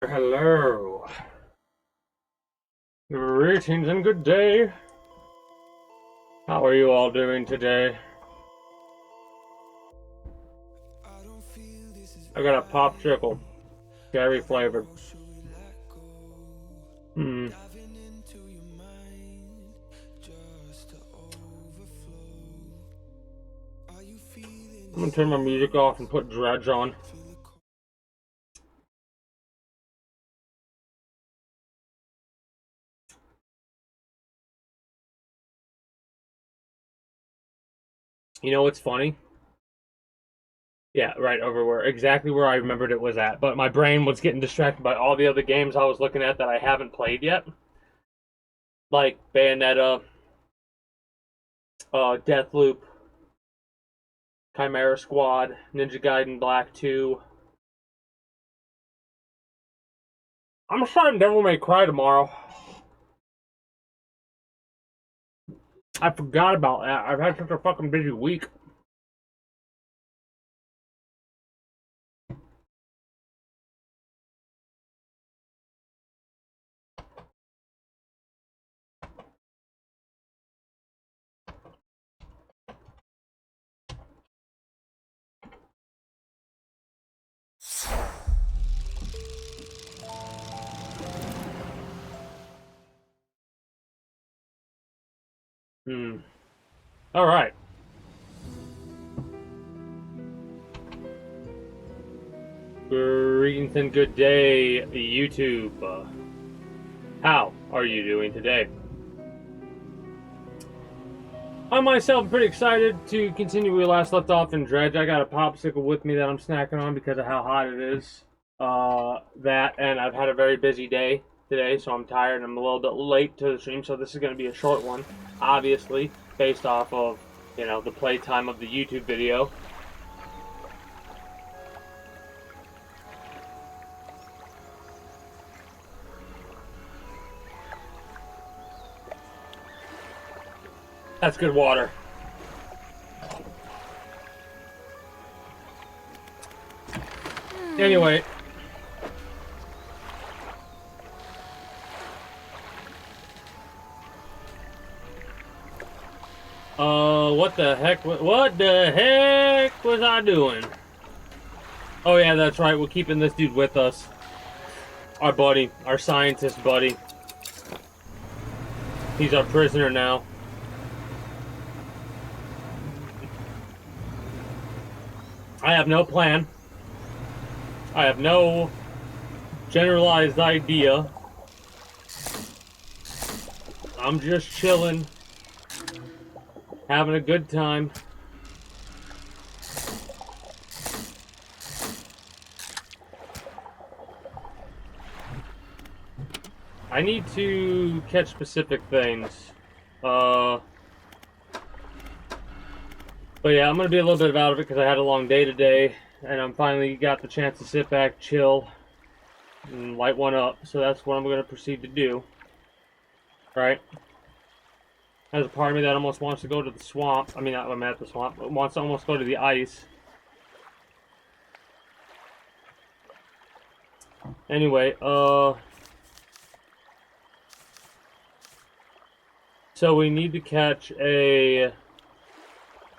Hello. Greetings and good day. How are you all doing today? I got a popsicle, cherry flavored. I'm gonna turn my music off and put Dredge on. You know what's funny? Yeah, right over exactly where I remembered it was at. But my brain was getting distracted by all the other games I was looking at that I haven't played yet. Like Bayonetta, Deathloop, Chimera Squad, Ninja Gaiden Black 2. I'm starting Devil May Cry tomorrow. I forgot about that. I've had such a fucking busy week. All right. Greetings and good day, YouTube. How are you doing today? I myself am pretty excited to continue where we last left off in Dredge. I got a popsicle with me that I'm snacking on because of how hot it is. And I've had a very busy day today, so I'm tired and I'm a little bit late to the stream, so this is going to be a short one, obviously, based off of, the playtime of the YouTube video. That's good water. Anyway. What the heck was I doing? Oh yeah, that's right, we're keeping this dude with us. Our buddy, our scientist buddy. He's our prisoner now. I have no plan. I have no generalized idea. I'm just chilling, having a good time. I need to catch specific things. But yeah, I'm going to be a little bit out of it because I had a long day today, and I'm finally got the chance to sit back, chill, and light one up. So that's what I'm going to proceed to do. Right? There's a part of me that almost wants to go to the swamp. I mean, I'm at the swamp, but wants to almost go to the ice. Anyway, so we need to catch a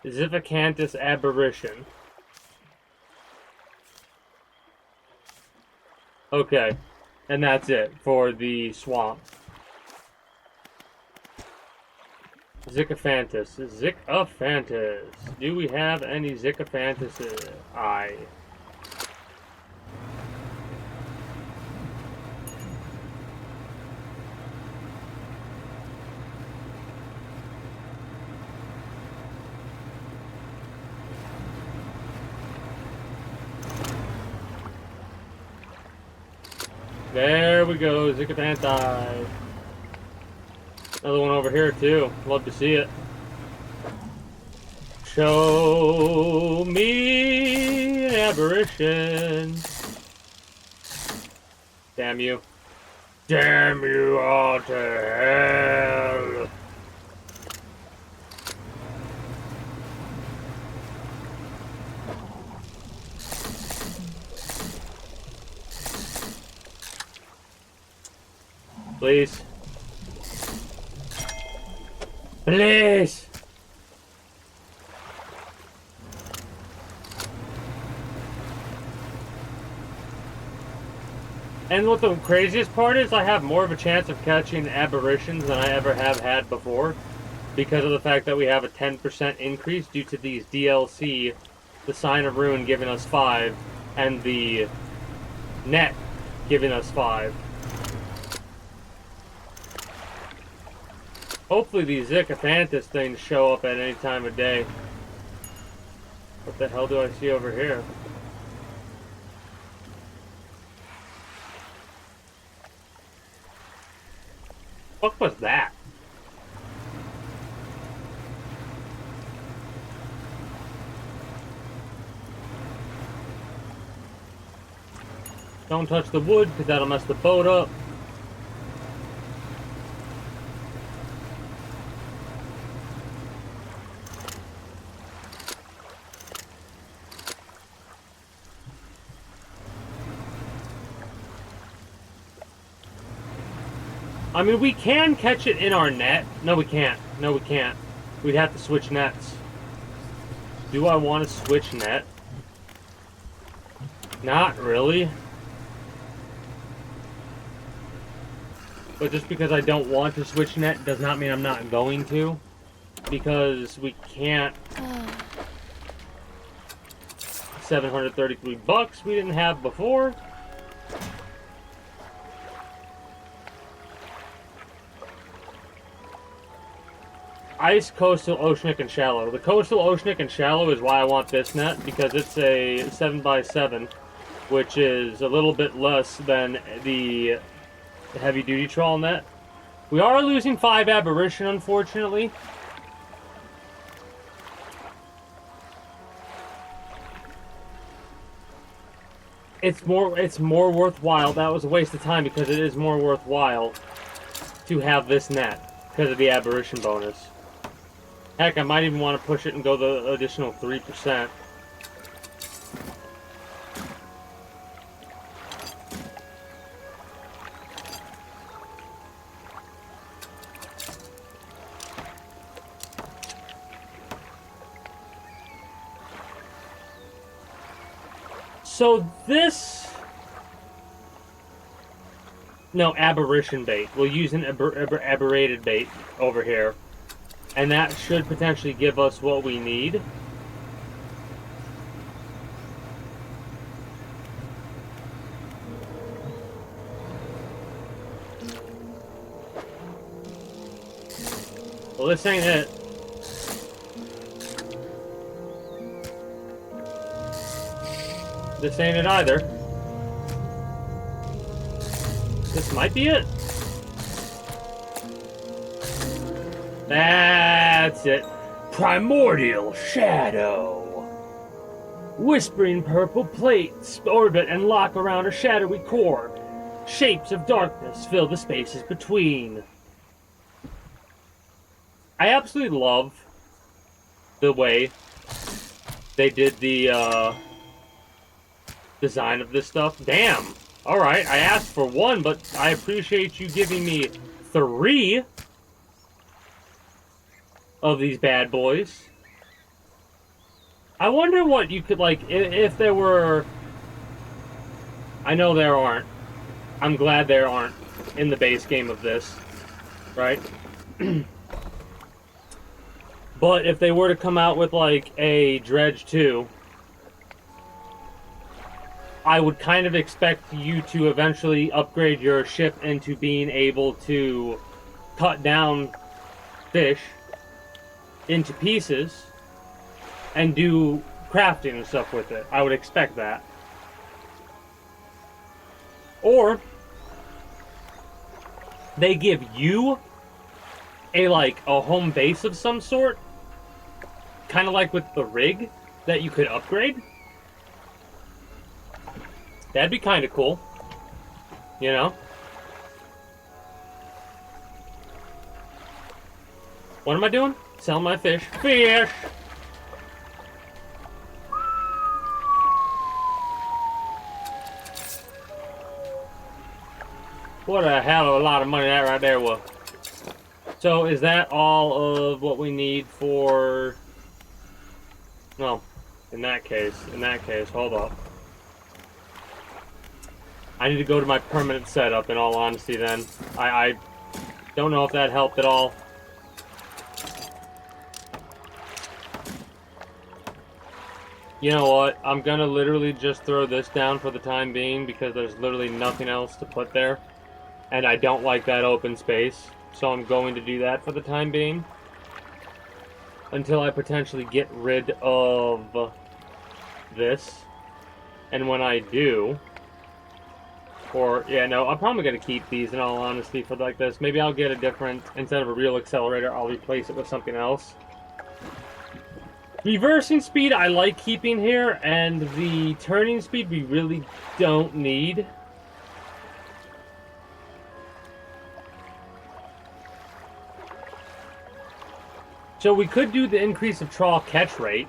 Ziphicanthus aberration. Okay, and that's it for the swamp. Zicophantus. Do we have any Zicophantuses? There we go, Zicophanthi. Another one over here too. Love to see it. Show me an aberration. Damn you. Damn you all to hell. Please. Please! And what the craziest part is, I have more of a chance of catching aberrations than I ever have had before, because of the fact that we have a 10% increase due to these DLC, the Sign of Ruin giving us 5, and the net giving us 5. Hopefully these Zicathanthus things show up at any time of day. What the hell do I see over here? What was that? Don't touch the wood, because that'll mess the boat up. I mean, we can catch it in our net. No, we can't. No, we can't. We'd have to switch nets. Do I want to switch net? Not really. But just because I don't want to switch net does not mean I'm not going to. Because we can't... $733 we didn't have before. Ice, coastal, oceanic, and shallow. The coastal, oceanic, and shallow is why I want this net, because it's a 7x7, which is a little bit less than the heavy-duty trawl net. We are losing 5 aberration, unfortunately. It's more worthwhile. That was a waste of time, because it is more worthwhile to have this net because of the aberration bonus. Heck, I might even want to push it and go the additional 3%. So this... No, aberration bait. We'll use an aberrated bait over here. And that should potentially give us what we need. Well, this ain't it. This ain't it either. This might be it. That's it. Primordial Shadow. Whispering purple plates orbit and lock around a shadowy core. Shapes of darkness fill the spaces between. I absolutely love the way they did the design of this stuff. Damn. Alright, I asked for 1, but I appreciate you giving me 3 of these bad boys. I wonder what you could, like, if there were... I know there aren't. I'm glad there aren't in the base game of this. Right? But if they were to come out with, like, a Dredge 2, I would kind of expect you to eventually upgrade your ship into being able to cut down fish into pieces and do crafting and stuff with it. I would expect that. Or they give you a home base of some sort, kind of like with the rig that you could upgrade. That'd be kind of cool, you know? What am I doing? Selling my fish. Fish! What a hell of a lot of money that right there was. So is that all of what we need for... No. In that case, hold up. I need to go to my permanent setup, in all honesty, then. I don't know if that helped at all. You know what? I'm gonna literally just throw this down for the time being because there's literally nothing else to put there. And I don't like that open space. So I'm going to do that for the time being. Until I potentially get rid of this. And when I do... Or, yeah, no, I'm probably going to keep these in all honesty for like this. Maybe I'll get a different... Instead of a real accelerator, I'll replace it with something else. Reversing speed I like keeping here, and the turning speed we really don't need. So we could do the increase of trawl catch rate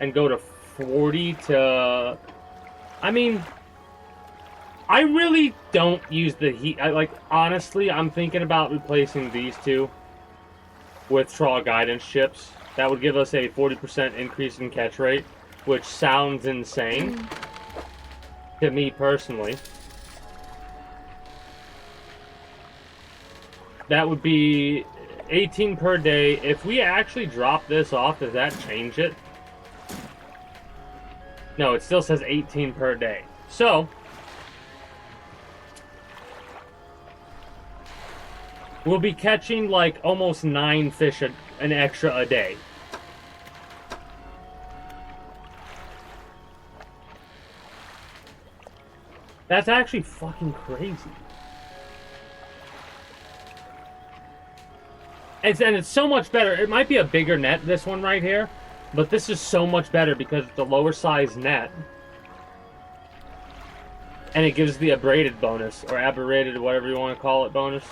and go to 40 to... I mean, I really don't use the heat. Honestly, I'm thinking about replacing these two with trawl guidance chips. That would give us a 40% increase in catch rate, which sounds insane to me personally. That would be 18 per day. If we actually drop this off, does that change it? No, it still says 18 per day. So, we'll be catching like almost 9 fish an extra a day. That's actually fucking crazy. And it's so much better. It might be a bigger net, this one right here, but this is so much better because it's a lower size net. And it gives the abraded bonus, or aberrated, whatever you want to call it, bonus.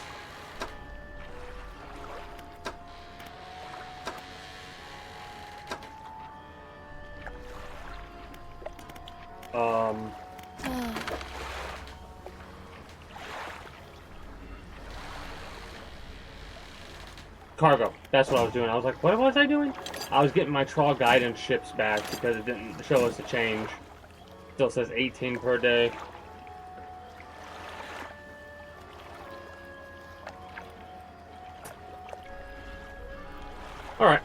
Cargo. That's what I was doing. I was like, what was I doing? I was getting my trawl guidance ships back because it didn't show us a change. Still says 18 per day. Alright.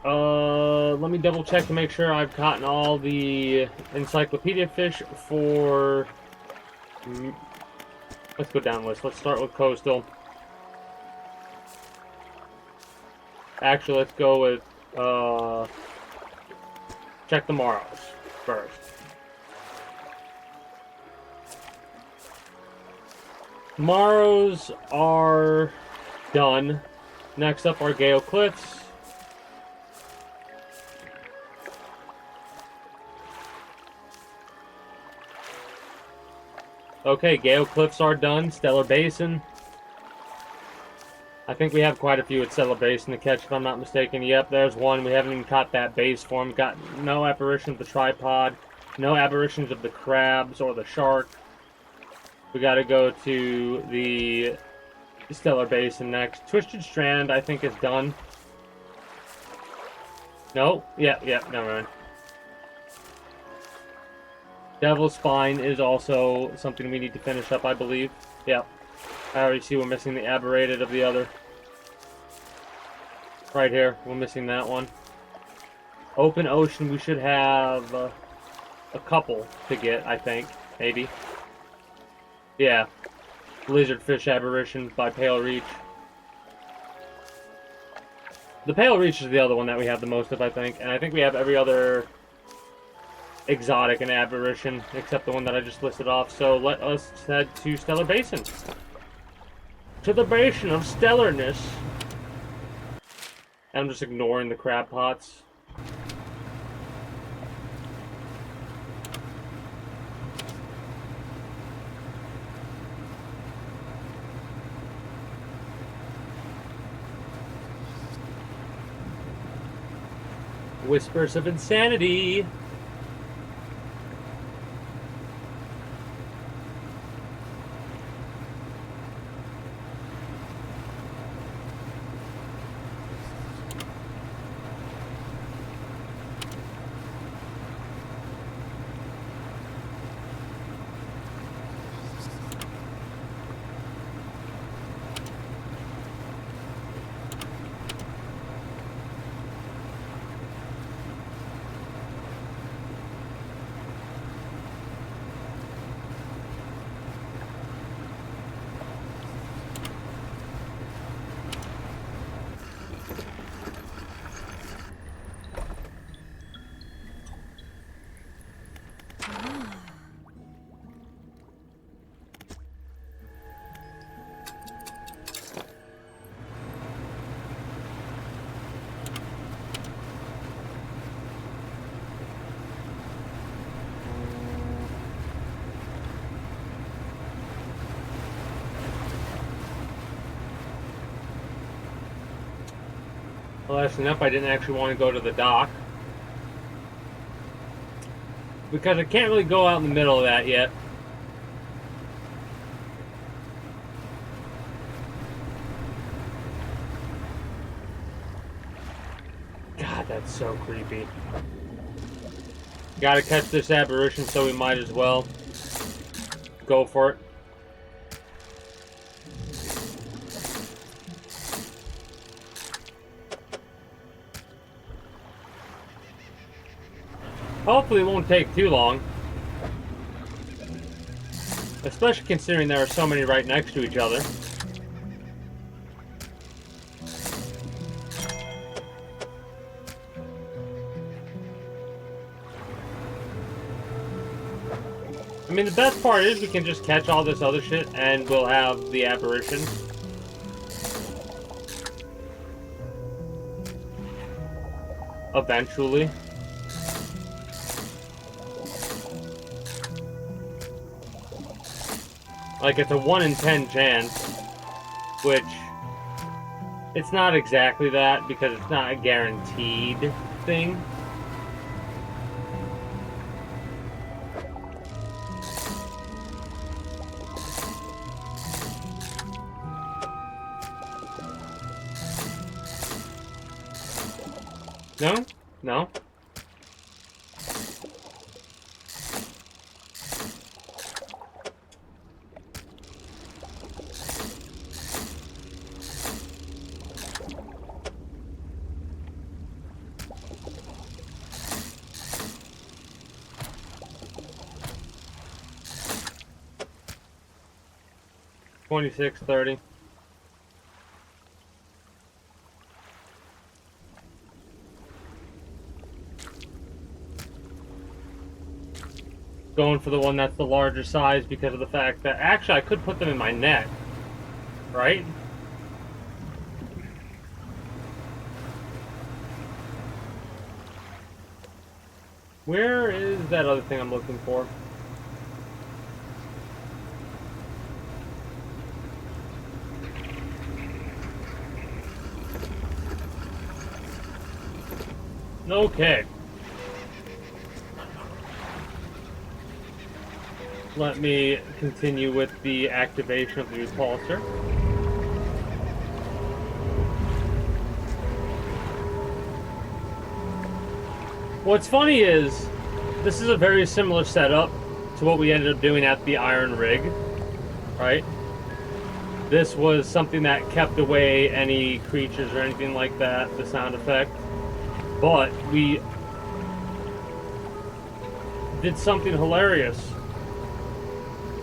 Let me double check to make sure I've gotten all the encyclopedia fish for... Let's go down the list. Let's start with coastal. Actually, let's go with, check the Morrows first. Morrows are done. Next up are Gale Cliffs. Okay, Gale Cliffs are done. Stellar Basin. I think we have quite a few at Stellar Basin to catch, if I'm not mistaken. Yep, there's one. We haven't even caught that base form. Got no apparitions of the tripod. No apparitions of the crabs or the shark. We gotta go to the Stellar Basin next. Twisted Strand, I think, is done. No? Yeah, never mind. Devil's Spine is also something we need to finish up, I believe. Yep. I already see we're missing the aberrated of the other. Right here, we're missing that one. Open Ocean, we should have a couple to get, I think. Maybe. Yeah. Lizardfish Aberration by Pale Reach. The Pale Reach is the other one that we have the most of, I think. And I think we have every other exotic and aberration except the one that I just listed off. So let us head to Stellar Basin. To the basin of stellarness. And I'm just ignoring the crab pots. Whispers of Insanity. Well, that's enough. I didn't actually want to go to the dock. Because I can't really go out in the middle of that yet. God, that's so creepy. Gotta catch this apparition, so we might as well go for it. Hopefully it won't take too long. Especially considering there are so many right next to each other. I mean, the best part is we can just catch all this other shit and we'll have the apparition. Eventually. Like, it's a 1 in 10 chance, which it's not exactly that because it's not a guaranteed thing. No? No? $26.30. Going for the one that's the larger size because of the fact that actually I could put them in my net, right? Where is that other thing I'm looking for? Okay. Let me continue with the activation of the repulsor. What's funny is, this is a very similar setup to what we ended up doing at the Iron Rig, right? This was something that kept away any creatures or anything like that, the sound effect. But we did something hilarious.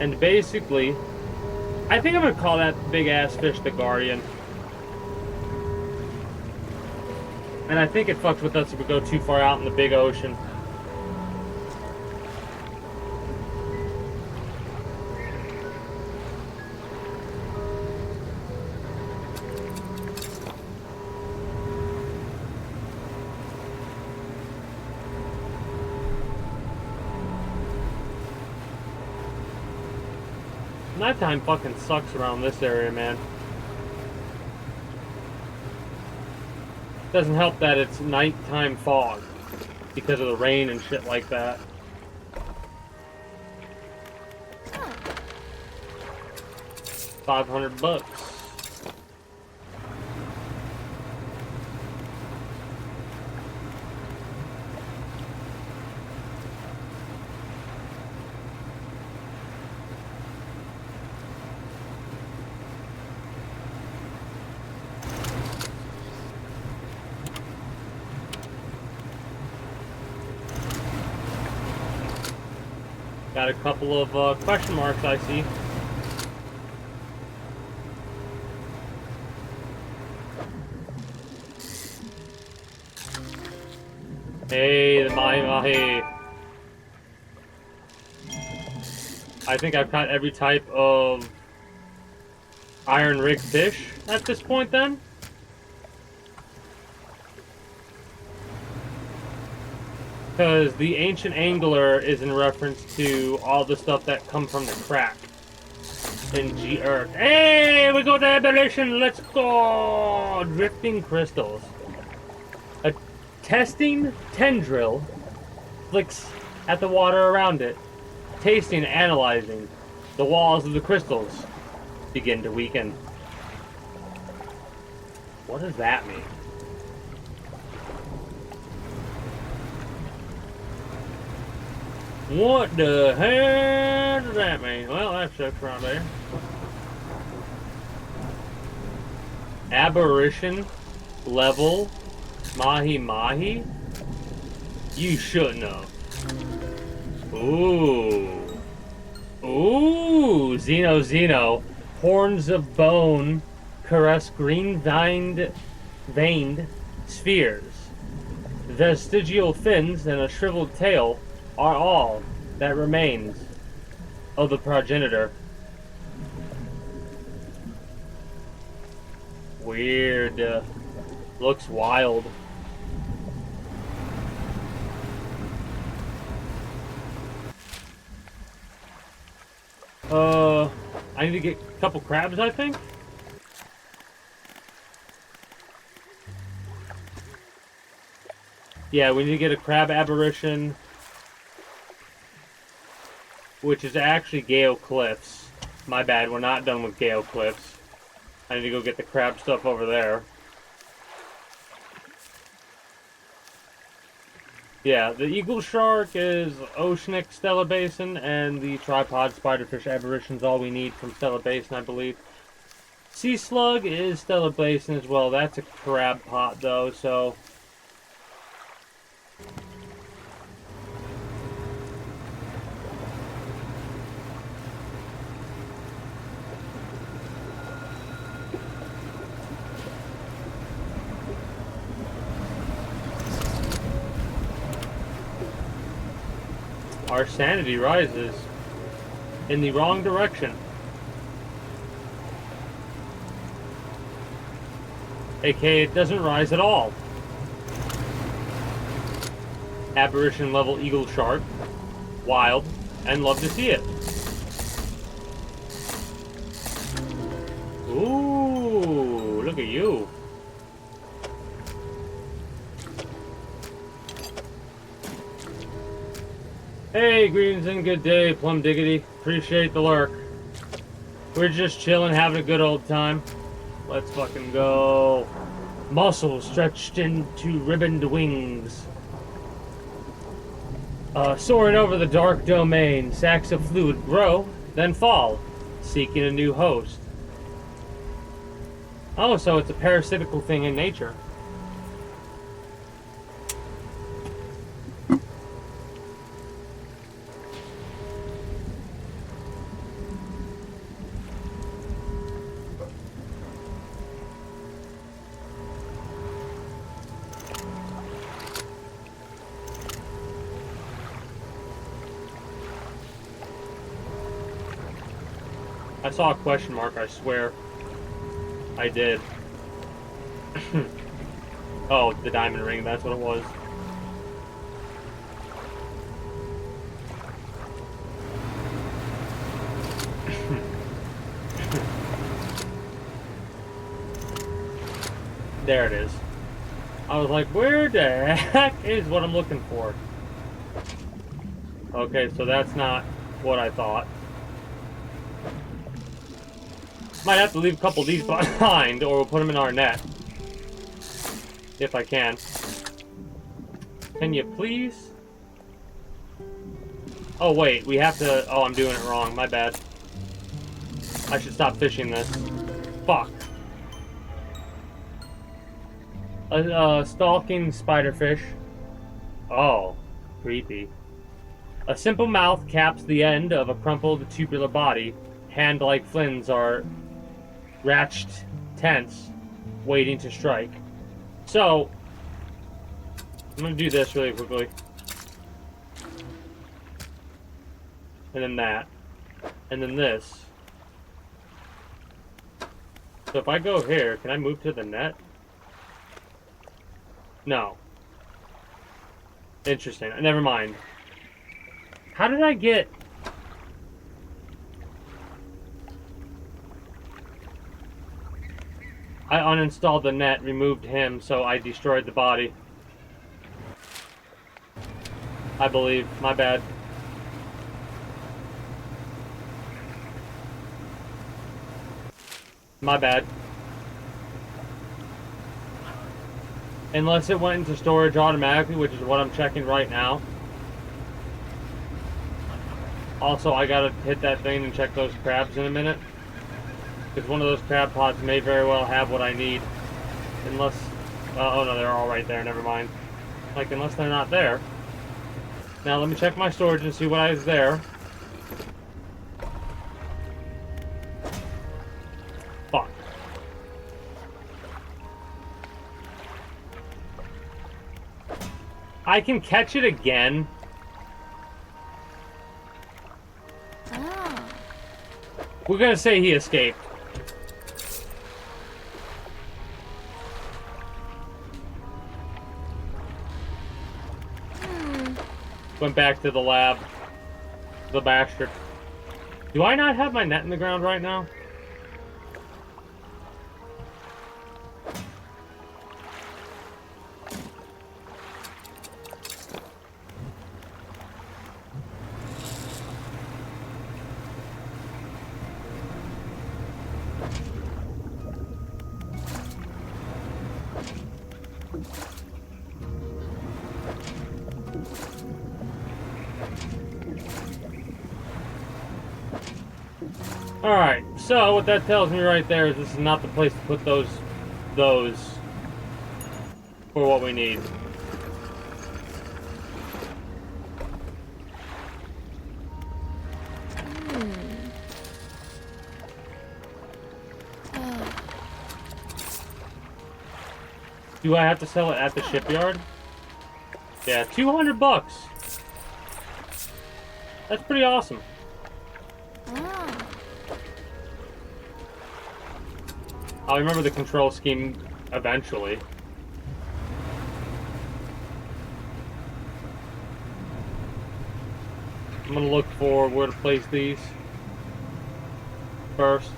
And basically, I think I'm going to call that big-ass fish the Guardian. And I think it fucks with us if we go too far out in the big ocean. Nighttime fucking sucks around this area, man. Doesn't help that it's nighttime fog because of the rain and shit like that. $500. Got a couple of question marks I see. Hey, the mahi-mahi. I think I've caught every type of iron rig fish at this point then. Because the ancient angler is in reference to all the stuff that come from the crack in G-Earth. Hey, we got the abolition. Let's go! Drifting crystals. Testing tendril flicks at the water around it. Tasting and analyzing. The walls of the crystals begin to weaken. What does that mean? What the hell does that mean? Well, that's just right there. Aberration level Mahi Mahi? You shouldn't have. Ooh. Ooh, Xeno. Horns of bone caress green veined spheres. Vestigial fins and a shriveled tail are all that remains of the progenitor. Weird. Looks wild. I need to get a couple crabs, I think. Yeah, we need to get a crab aberration, which is actually Gale Cliffs. My bad, we're not done with Gale Cliffs. I need to go get the crab stuff over there. Yeah, the eagle shark is oceanic Stella Basin, and the tripod spiderfish aberration is all we need from Stella Basin, I believe. Sea slug is Stella Basin as well. That's a crab pot, though, so... Our sanity rises in the wrong direction. AKA, it doesn't rise at all. Aberration level eagle shark. Wild. And love to see it. Ooh, look at you. Hey, greetings and good day, Plum Diggity. Appreciate the lurk. We're just chilling, having a good old time. Let's fucking go. Muscles stretched into ribboned wings. Soaring over the dark domain, sacks of fluid grow, then fall, seeking a new host. Oh, so it's a parasitical thing in nature. I saw a question mark, I swear. I did. Oh, the diamond ring, that's what it was. There it is. I was like, where the heck is what I'm looking for? Okay, so that's not what I thought. Might have to leave a couple of these behind, or we'll put them in our net. If I can. Can you please? Oh, wait, we have to... Oh, I'm doing it wrong. My bad. I should stop fishing this. Fuck. A stalking spiderfish. Oh, creepy. A simple mouth caps the end of a crumpled tubular body. Hand-like fins are ratched tense, waiting to strike. So, I'm gonna do this really quickly. And then that. And then this. So if I go here, can I move to the net? No. Interesting. Never mind. How did I get... I uninstalled the net, removed him, so I destroyed the body. I believe. My bad. My bad. Unless it went into storage automatically, which is what I'm checking right now. Also, I gotta hit that thing and check those crabs in a minute. Because one of those crab pots may very well have what I need. Unless... oh no, they're all right there, never mind. Like, unless they're not there. Now, let me check my storage and see what is there. Fuck. I can catch it again. Oh. We're gonna say he escaped. Went back to the lab. The bastard. Do I not have my net in the ground right now? Alright, so what that tells me right there is this is not the place to put those for what we need. Do I have to sell it at the shipyard? Yeah, 200 bucks. That's pretty awesome. I'll remember the control scheme eventually. I'm gonna look for where to place these first.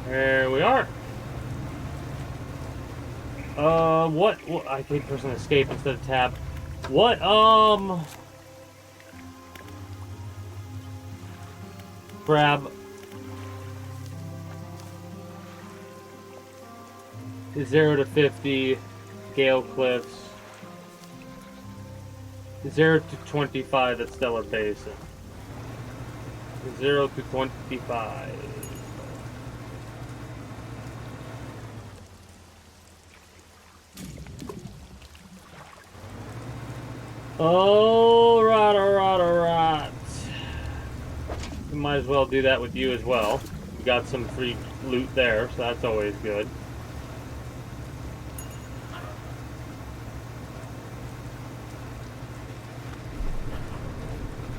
There we are. What I keep pressing escape instead of tab. What, grab 0 to 50 Gale Cliffs, 0 to 25 at Stellar Basin, 0 to 25. Alright, alright, alright. We might as well do that with you as well. We got some free loot there, so that's always good.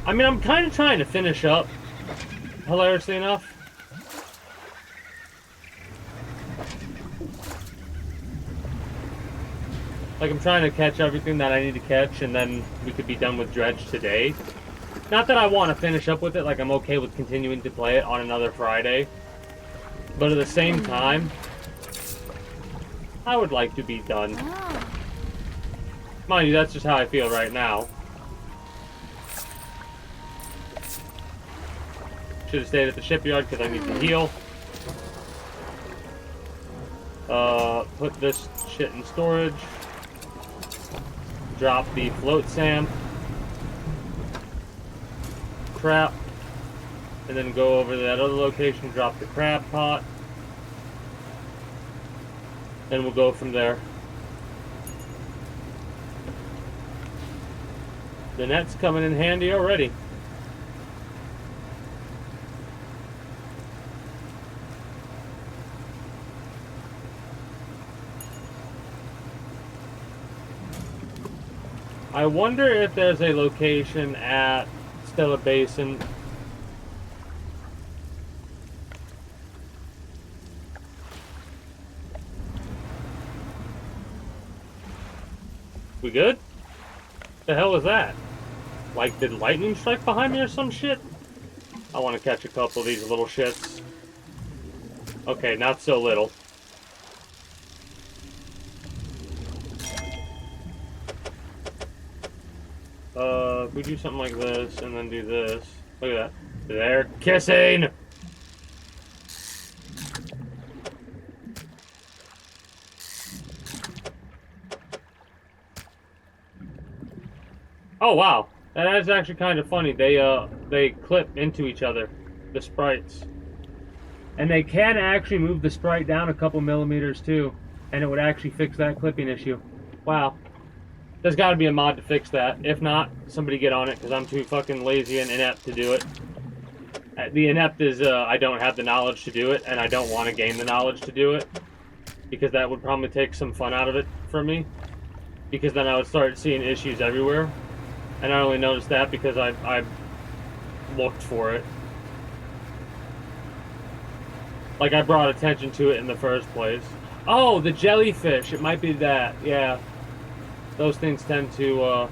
I mean, I'm kind of trying to finish up, hilariously enough. Like, I'm trying to catch everything that I need to catch, and then we could be done with Dredge today. Not that I want to finish up with it, like, I'm okay with continuing to play it on another Friday. But at the same time, I would like to be done. Mind you, that's just how I feel right now. Should have stayed at the shipyard because I need to heal. Put this shit in storage. Drop the float Sam. Crap. And then go over to that other location, drop the crab pot. And we'll go from there. The net's coming in handy already. I wonder if there's a location at Stellar Basin. We good? The hell is that? Like, did lightning strike behind me or some shit? I want to catch a couple of these little shits. Okay, not so little. If we do something like this and then do this. Look at that. They're kissing! Oh wow, that is actually kind of funny. They clip into each other, the sprites, and they can actually move the sprite down a couple millimeters too, and it would actually fix that clipping issue. Wow, there's got to be a mod to fix that. If not, somebody get on it because I'm too fucking lazy and inept to do it. The inept is I don't have the knowledge to do it, and I don't want to gain the knowledge to do it because that would probably take some fun out of it for me. Because then I would start seeing issues everywhere. And I only noticed that because I looked for it. Like, I brought attention to it in the first place. Oh, the jellyfish. It might be that. Yeah. Those things tend to,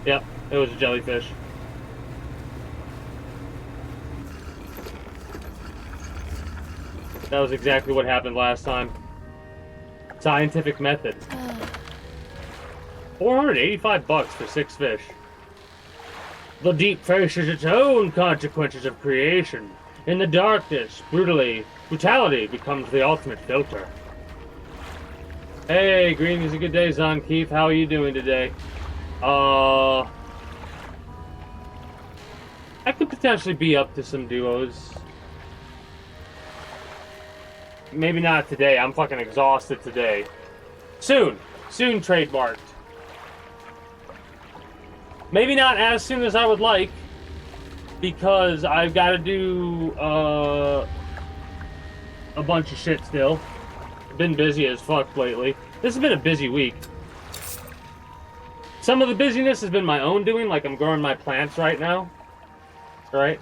Yep, it was a jellyfish. That was exactly what happened last time. Scientific method. 485 bucks for 6 fish. The deep faces its own consequences of creation. In the darkness, brutality becomes the ultimate filter. Hey, Green, is a good day, Zon Keith. How are you doing today? I could potentially be up to some duos. Maybe not today. I'm fucking exhausted today. Soon trademarked. Maybe not as soon as I would like, because I've got to do a bunch of shit still. Been busy as fuck lately. This has been a busy week. Some of the busyness has been my own doing, like I'm growing my plants right now. Right?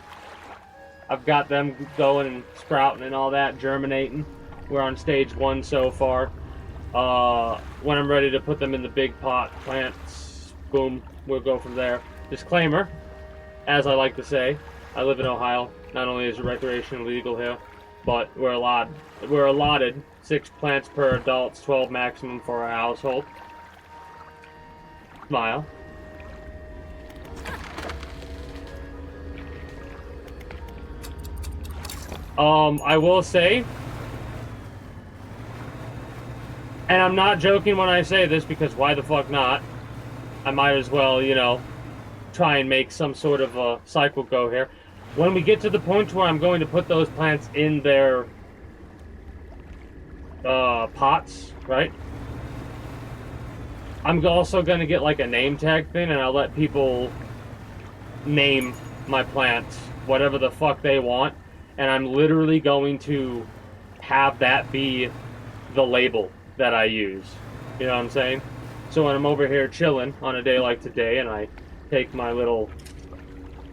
I've got them going and sprouting and all that, germinating. We're on stage 1 so far. When I'm ready to put them in the big pot plants, boom, we'll go from there. Disclaimer, as I like to say, I live in Ohio. Not only is it recreation legal here, but we're allotted 6 plants per adult, 12 maximum for our household. Smile. I will say, and I'm not joking when I say this because why the fuck not? I might as well, you know, try and make some sort of a cycle go here. When we get to the point where I'm going to put those plants in their pots, right? I'm also going to get like a name tag thing, and I'll let people name my plants whatever the fuck they want, and I'm literally going to have that be the label that I use. You know what I'm saying? So when I'm over here chilling on a day like today, and I take my little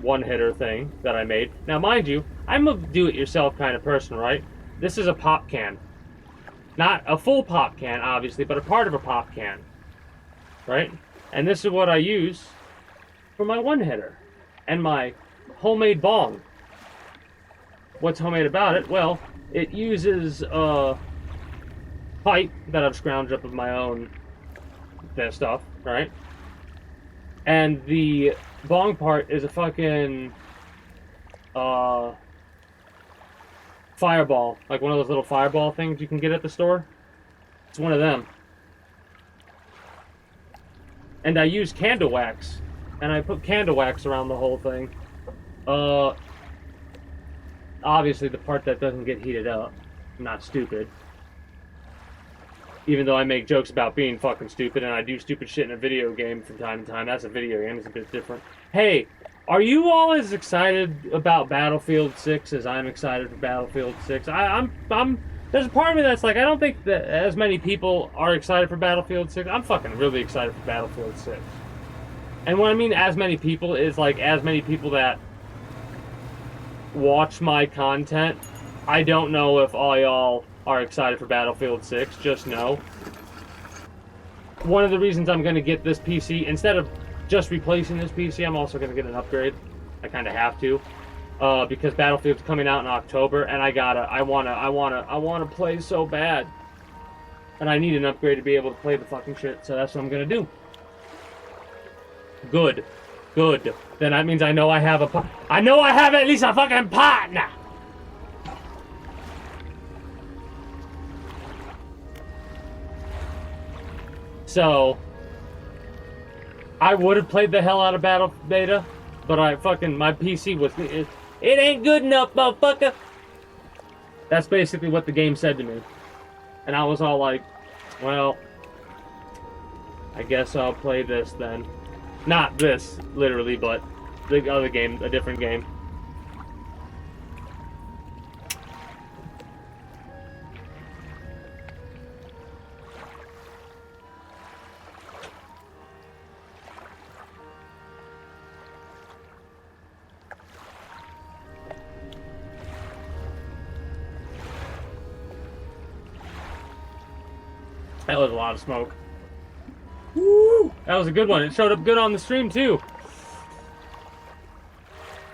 one-hitter thing that I made. Now, mind you, I'm a do-it-yourself kind of person, right? This is a pop can. Not a full pop can, obviously, but a part of a pop can. Right? And this is what I use for my one-hitter. And my homemade bong. What's homemade about it? Well, it uses a pipe that I've scrounged up with my own stuff, right? And the bong part is a fucking fireball, like one of those little fireball things you can get at the store. It's one of them. And I use candle wax, and I put candle wax around the whole thing. Obviously the part that doesn't get heated up. I'm not stupid. Even though I make jokes about being fucking stupid, and I do stupid shit in a video game from time to time. That's a video game, it's a bit different. Hey, are you all as excited about Battlefield 6 as I'm excited for Battlefield 6? I'm there's a part of me that's like, I don't think that as many people are excited for Battlefield 6. I'm fucking really excited for Battlefield 6. And what I mean as many people is like as many people that watch my content. I don't know if all y'all are excited for Battlefield 6, just know. One of the reasons I'm going to get this PC, instead of just replacing this PC, I'm also going to get an upgrade. I kind of have to. because Battlefield's coming out in October, and I wanna play so bad, and I need an upgrade to be able to play the fucking shit. So that's what I'm gonna do. Good, good. Then that means I know I have I know I have at least a fucking partner. So I would have played the hell out of Battle Beta, but my PC was it ain't good enough, motherfucker. That's basically what the game said to me. And I was all like, well, I guess I'll play this then. Not this, literally, but the other game, a different game. That was a lot of smoke. Woo! That was a good one. It showed up good on the stream, too.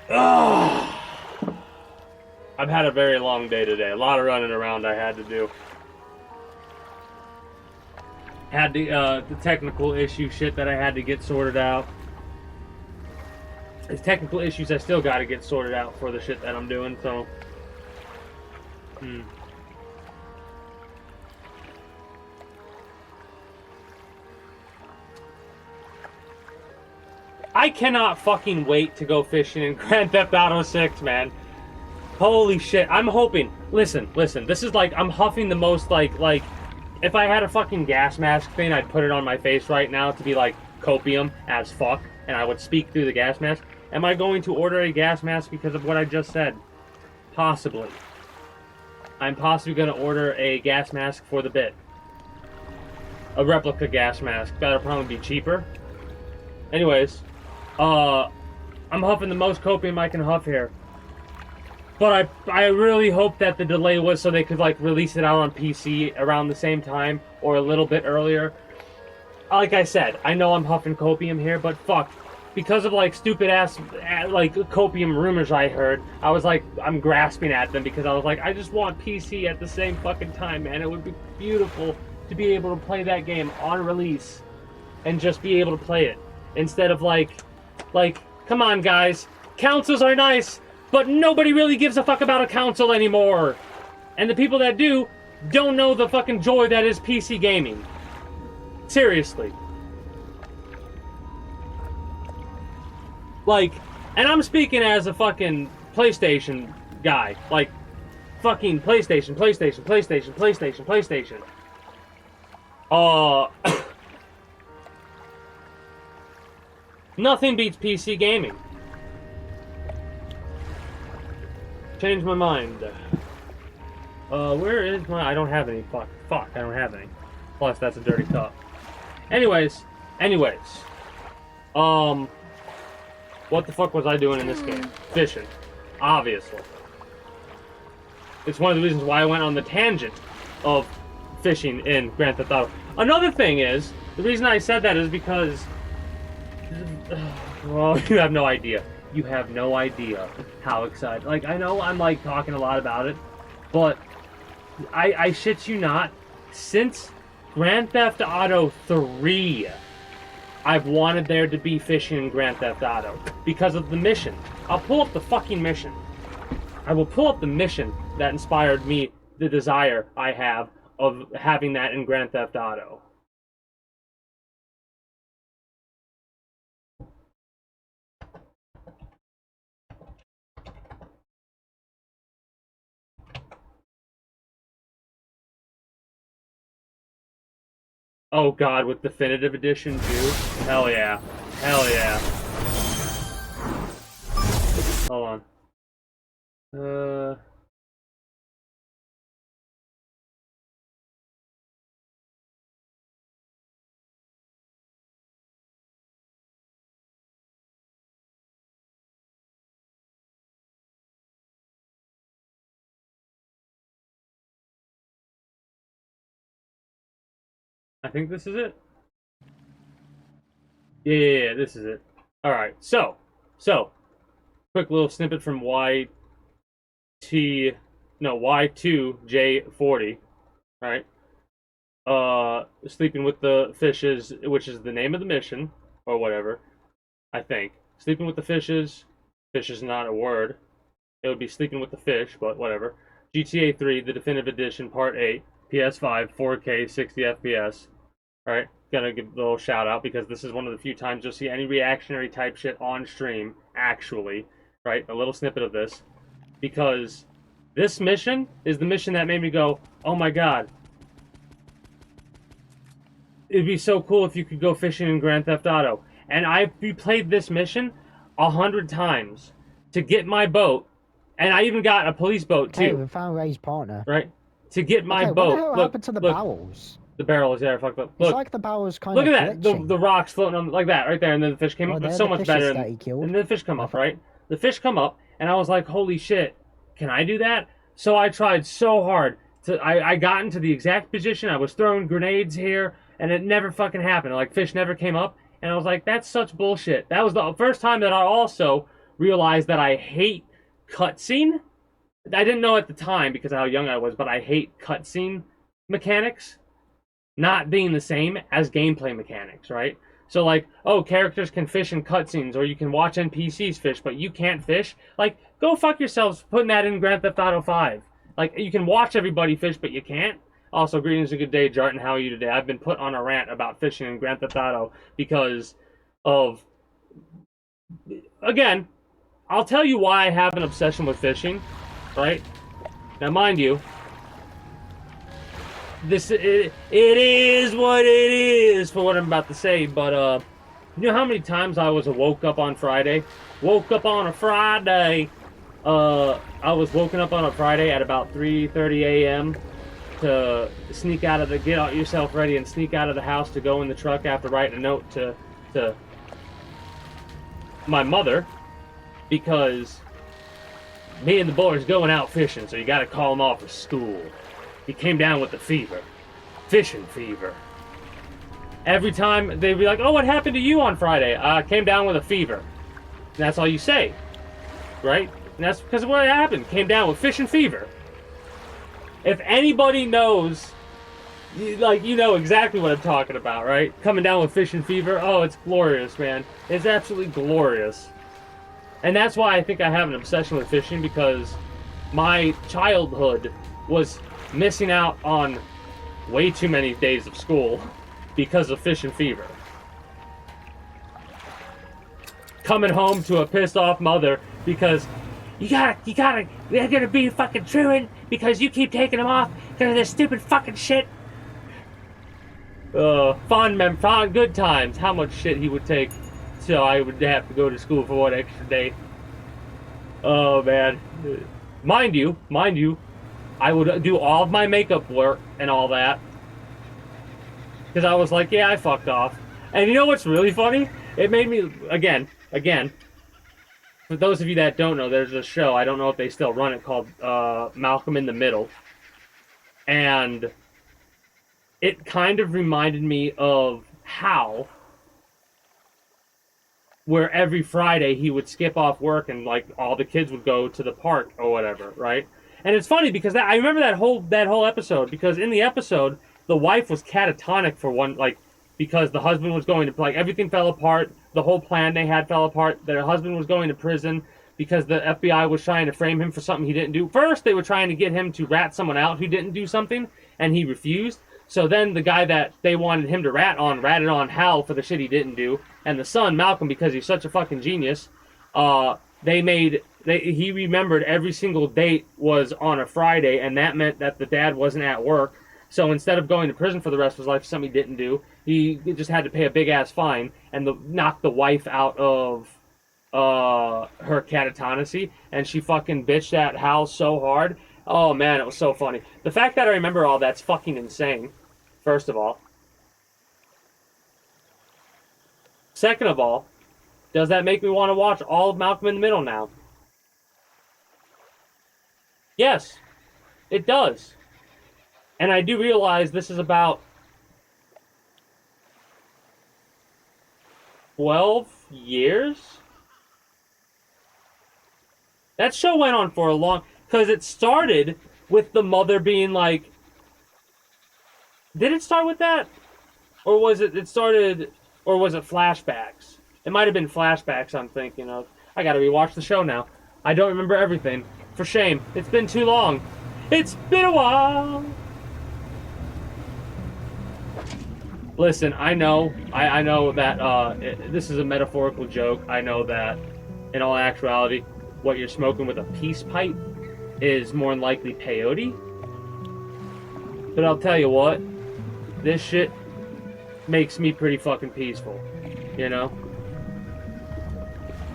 Ugh. I've had a very long day today. A lot of running around I had to do. Had the technical issue shit that I had to get sorted out. There's technical issues I still got to get sorted out for the shit that I'm doing, so... I cannot fucking wait to go fishing in Grand Theft Auto 6, man. Holy shit. I'm hoping... Listen. This is like... I'm huffing the most, like... If I had a fucking gas mask thing, I'd put it on my face right now to be, like, copium as fuck. And I would speak through the gas mask. Am I going to order a gas mask because of what I just said? Possibly. I'm possibly going to order a gas mask for the bit. A replica gas mask. That'll probably be cheaper. Anyways... I'm huffing the most copium I can huff here. But I really hope that the delay was so they could, like, release it out on PC around the same time, or a little bit earlier. Like I said, I know I'm huffing copium here, but fuck. Because of, like, stupid-ass, like, copium rumors I heard, I was like, I'm grasping at them because I was like, I just want PC at the same fucking time, man. It would be beautiful to be able to play that game on release and just be able to play it. Instead of, like, come on, guys. Councils are nice, but nobody really gives a fuck about a council anymore. And the people that do don't know the fucking joy that is PC gaming. Seriously. Like, and I'm speaking as a fucking PlayStation guy. Like, fucking PlayStation. Nothing beats PC gaming. Change my mind. Where is my... I don't have any. Fuck, I don't have any. Plus, that's a dirty cup. Anyways. What the fuck was I doing in this game? Fishing. Obviously. It's one of the reasons why I went on the tangent of fishing in Grand Theft Auto. Another thing is, the reason I said that is because... Well, you have no idea. You have no idea how excited. Like, I know I'm, like, talking a lot about it, but I shit you not, since Grand Theft Auto 3, I've wanted there to be fishing in Grand Theft Auto because of the mission. I'll pull up the fucking mission. I will pull up the mission that inspired me, the desire I have of having that in Grand Theft Auto. Oh god, with Definitive Edition too? Hell yeah. Hell yeah. Hold on. I think this is it. Yeah, this is it. Alright, so. quick little snippet from Y2J40, right? Sleeping with the fishes, which is the name of the mission, or whatever, I think. Sleeping with the fishes. Fish is not a word. It would be sleeping with the fish, but whatever. GTA 3, the definitive edition, part 8, PS5, 4K, 60 FPS. Alright, gonna give a little shout out because this is one of the few times you'll see any reactionary type shit on stream, actually. Right? A little snippet of this. Because this mission is the mission that made me go, oh my god, it'd be so cool if you could go fishing in Grand Theft Auto. And I replayed this mission 100 times to get my boat, and I even got a police boat too. Hey, we found Ray's partner. Right? To get my Okay, boat. what the hell Look, happened to the look, barrels? the barrels, yeah, I fucked up. It's Look, like the barrels kind look of at that. The glitching. rocks floating on like that right there, and then the fish came Oh, up. they're It's so the much fishes better. that he killed. And the fish come up, right? The fish come up, and I was like, holy shit, can I do that? So I tried so hard. I got into the exact position. I was throwing grenades here, and it never fucking happened. Like, fish never came up. And I was like, that's such bullshit. That was the first time that I also realized that I hate cutscene. I didn't know at the time because of how young I was, but I hate cutscene mechanics not being the same as gameplay mechanics, right? So like, oh, characters can fish in cutscenes, or you can watch NPCs fish, but you can't fish. Like, go fuck yourselves putting that in Grand Theft Auto 5. Like, you can watch everybody fish, but you can't. Also, greetings and good day, Jarton. How are you today? I've been put on a rant about fishing in Grand Theft Auto because of... Again, I'll tell you why I have an obsession with fishing, right? Now, mind you, it is what it is for what I'm about to say, but, you know how many times I woke up on Friday? Woke up on a Friday. I was woken up on a Friday at about 3:30 a.m. to sneak out of the, get out yourself ready and sneak out of the house to go in the truck after writing a note to my mother because me and the boys going out fishing, so you gotta call him off of school. He came down with the fever. Fishing fever. Every time they'd be like, oh, what happened to you on Friday? I came down with a fever. And that's all you say. Right? And that's because of what happened. Came down with fishing fever. If anybody knows, you know exactly what I'm talking about, right? Coming down with fishing fever. Oh, it's glorious, man. It's absolutely glorious. And that's why I think I have an obsession with fishing, because my childhood was missing out on way too many days of school because of fishing fever. Coming home to a pissed off mother because they're gonna be fucking truant because you keep taking them off because of this stupid fucking shit. Fond good times. How much shit he would take so I would have to go to school for one extra day. Oh man. Mind you, I would do all of my makeup work and all that. Because I was like, yeah, I fucked off. And you know what's really funny? It made me, again, for those of you that don't know, there's a show, I don't know if they still run it, called Malcolm in the Middle. And it kind of reminded me of Hal, where every Friday he would skip off work and like all the kids would go to the park or whatever, right? And it's funny because I remember that whole episode, because in the episode the wife was catatonic for one, like, because the husband was going to, like, everything fell apart, the whole plan they had fell apart, their husband was going to prison because the FBI was trying to frame him for something he didn't do. First they were trying to get him to rat someone out who didn't do something, and he refused. So then the guy that they wanted him to ratted on Hal for the shit he didn't do, and the son, Malcolm, because he's such a fucking genius, he remembered every single date was on a Friday, and that meant that the dad wasn't at work. So instead of going to prison for the rest of his life for something he didn't do, he just had to pay a big-ass fine and knock the wife out of her catatonicity, and she fucking bitched at Hal so hard. Oh, man, it was so funny. The fact that I remember all that's fucking insane, first of all. Second of all, does that make me want to watch all of Malcolm in the Middle now? Yes, it does. And I do realize this is about 12 years That show went on for a long... Because it started with the mother being like... Did it start with that? Or was it started... Or was it flashbacks? It might have been flashbacks I'm thinking of. I gotta rewatch the show now. I don't remember everything. For shame. It's been too long. It's been a while. Listen, I know that this is a metaphorical joke. I know that in all actuality, what you're smoking with a peace pipe is more than likely peyote. But I'll tell you what, this shit makes me pretty fucking peaceful, you know?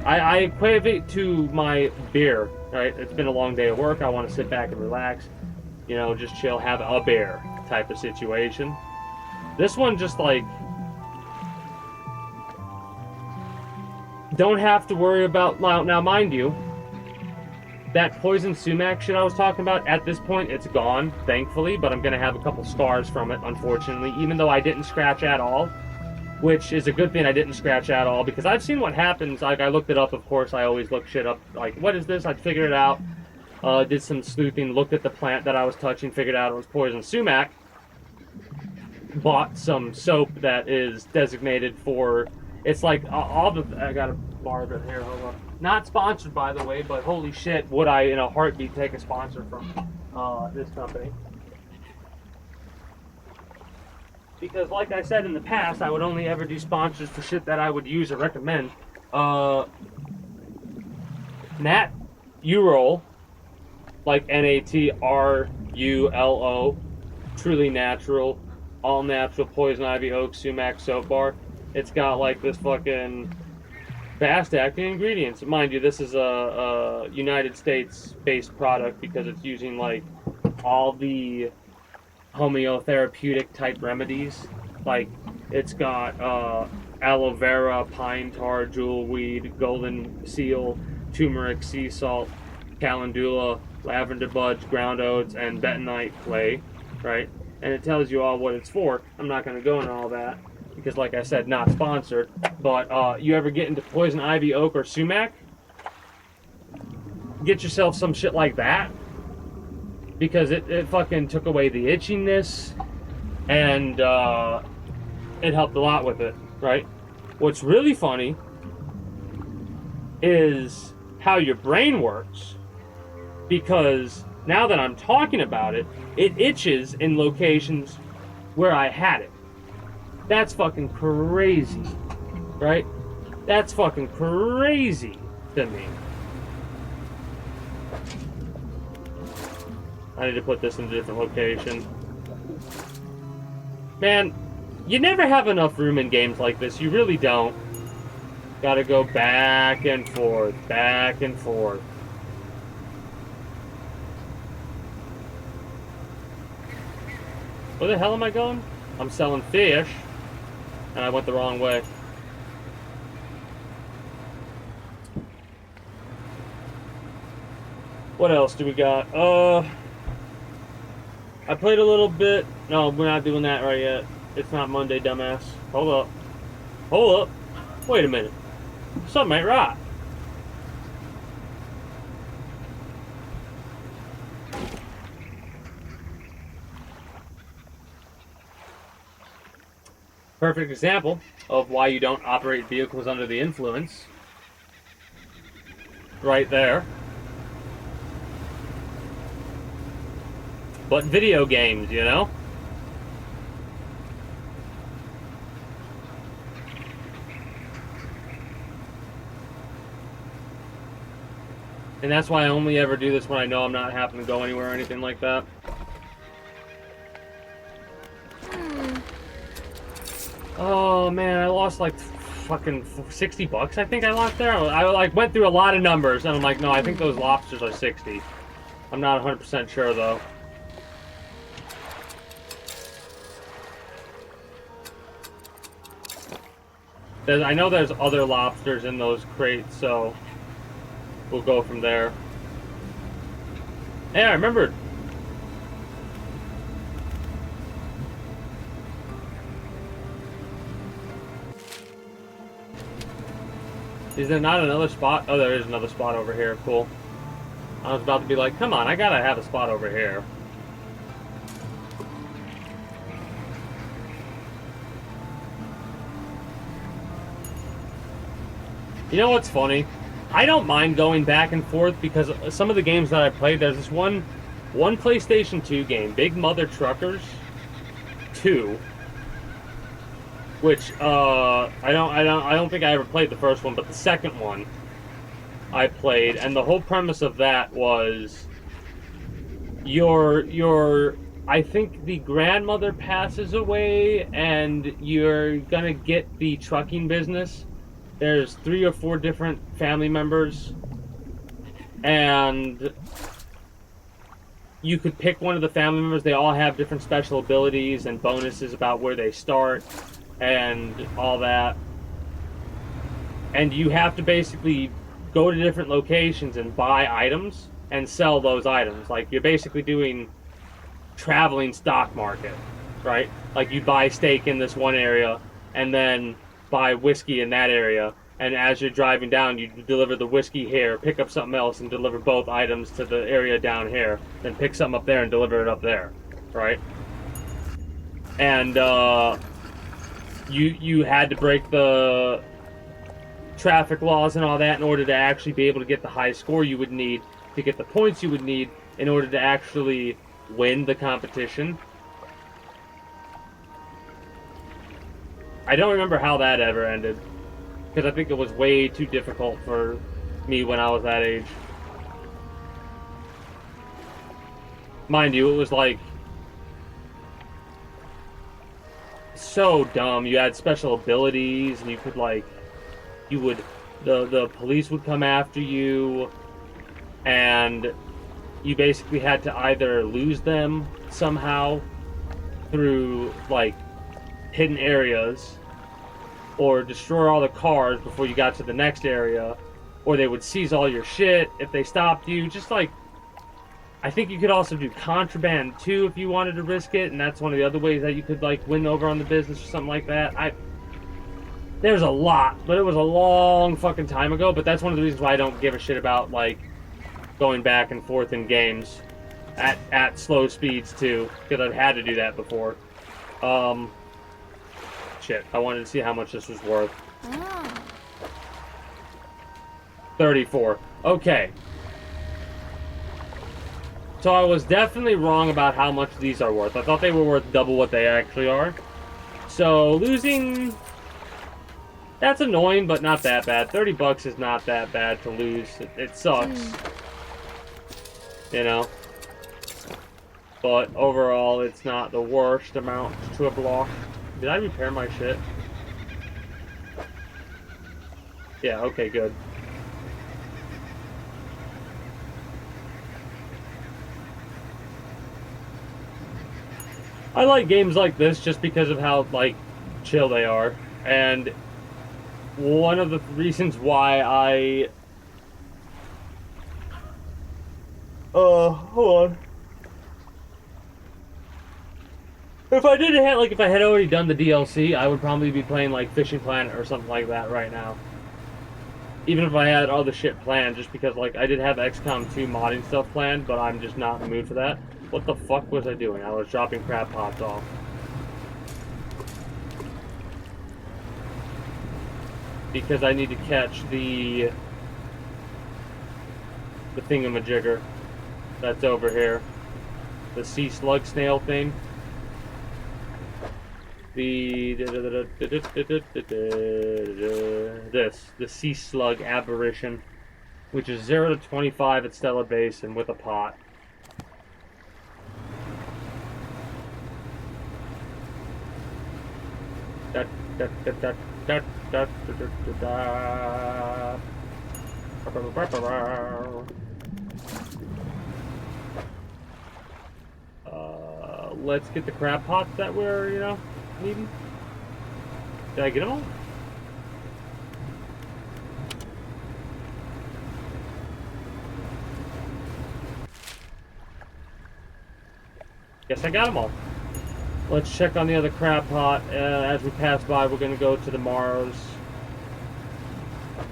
I equate it to my beer, right? It's been a long day at work. I want to sit back and relax, you know, just chill, have a beer type of situation. This one just like don't have to worry about now mind you, that poison sumac shit I was talking about, at this point it's gone, thankfully, but I'm gonna have a couple scars from it, unfortunately, even though I didn't scratch at all, which is a good thing I didn't scratch at all, because I've seen what happens. Like, I looked it up, of course. I always look shit up, like, what is this? I figured it out, did some sleuthing, looked at the plant that I was touching, figured out it was poison sumac, bought some soap that is designated for, it's like all the, I got a bar of it here, hold on. Not sponsored, by the way, but holy shit, would I in a heartbeat take a sponsor from this company. Because like I said in the past, I would only ever do sponsors for shit that I would use or recommend. Nat Urol, like Natrulo, truly natural, all natural poison ivy oak sumac soap bar. It's got like this fucking fast acting ingredients. Mind you, this is a United States based product because it's using like all the homeotherapeutic type remedies. Like, it's got aloe vera, pine tar, jewelweed, golden seal, turmeric, sea salt, calendula, lavender buds, ground oats, and bentonite clay, right? And it tells you all what it's for. I'm not going to go into all that because, like I said, not sponsored. But you ever get into poison ivy, oak, or sumac? Get yourself some shit like that, because it fucking took away the itchiness, and it helped a lot with it, right? What's really funny is how your brain works, because now that I'm talking about it, it itches in locations where I had it. That's fucking crazy, right? That's fucking crazy to me. I need to put this in a different location. Man, you never have enough room in games like this. You really don't. Gotta go back and forth, back and forth. Where the hell am I going? I'm selling fish, and I went the wrong way. What else do we got? I played a little bit. No, we're not doing that right yet. It's not Monday, dumbass. Hold up. Hold up. Wait a minute. Something ain't right. Perfect example of why you don't operate vehicles under the influence. Right there. But video games, you know? And that's why I only ever do this when I know I'm not having to go anywhere or anything like that. Oh man, I lost like fucking 60 bucks, I think I lost there. I like went through a lot of numbers and I'm like, no, I think those lobsters are 60. I'm not 100% sure though. I know there's other lobsters in those crates, so we'll go from there. Hey, I remembered. Is there not another spot? Oh, there is another spot over here. Cool. I was about to be like, come on, I gotta have a spot over here. You know what's funny? I don't mind going back and forth because some of the games that I played, there's this one PlayStation 2 game, Big Mother Truckers 2, which I don't think I ever played the first one, but the second one I played, and the whole premise of that was your I think the grandmother passes away and you're gonna get the trucking business. There's 3 or 4 different family members, and you could pick one of the family members. They all have different special abilities and bonuses about where they start and all that. And you have to basically go to different locations and buy items and sell those items. Like, you're basically doing traveling stock market, right? Like, you buy steak in this one area and then buy whiskey in that area, and as you're driving down, you deliver the whiskey here, pick up something else, and deliver both items to the area down here, then pick something up there and deliver it up there, right? And you had to break the traffic laws and all that in order to actually be able to get the high score you would need, to get the points you would need in order to actually win the competition. I don't remember how that ever ended, because I think it was way too difficult for me when I was that age. Mind you, it was like so dumb. You had special abilities, and you could like, the police would come after you, and you basically had to either lose them somehow through like hidden areas, or destroy all the cars before you got to the next area, or they would seize all your shit if they stopped you. Just like, I think you could also do contraband too if you wanted to risk it, and that's one of the other ways that you could like win over on the business or something like that. There's a lot, but it was a long fucking time ago. But that's one of the reasons why I don't give a shit about like going back and forth in games at slow speeds too, because I've had to do that before. Shit, I wanted to see how much this was worth. Oh. 34. Okay. So I was definitely wrong about how much these are worth. I thought they were worth double what they actually are. So losing, that's annoying, but not that bad. 30 bucks is not that bad to lose. It sucks. You know? But overall, it's not the worst amount to have lost. Did I repair my shit? Yeah, okay, good. I like games like this just because of how, like, chill they are. And one of the reasons why I... hold on. If I didn't have, like, if I had already done the DLC, I would probably be playing, like, Fishing Planet or something like that right now. Even if I had all the shit planned, just because, like, I did have XCOM 2 modding stuff planned, but I'm just not in the mood for that. What the fuck was I doing? I was dropping crab pots off. Because I need to catch the thingamajigger that's over here. The sea slug snail thing. The sea slug aberration, which is 0 to 25 at Stella Basin with a pot. Let's get the crab pots that we're, you know, needing. Did I get them all? Guess I got them all. Let's check on the other crab pot. As we pass by, we're going to go to the Mars.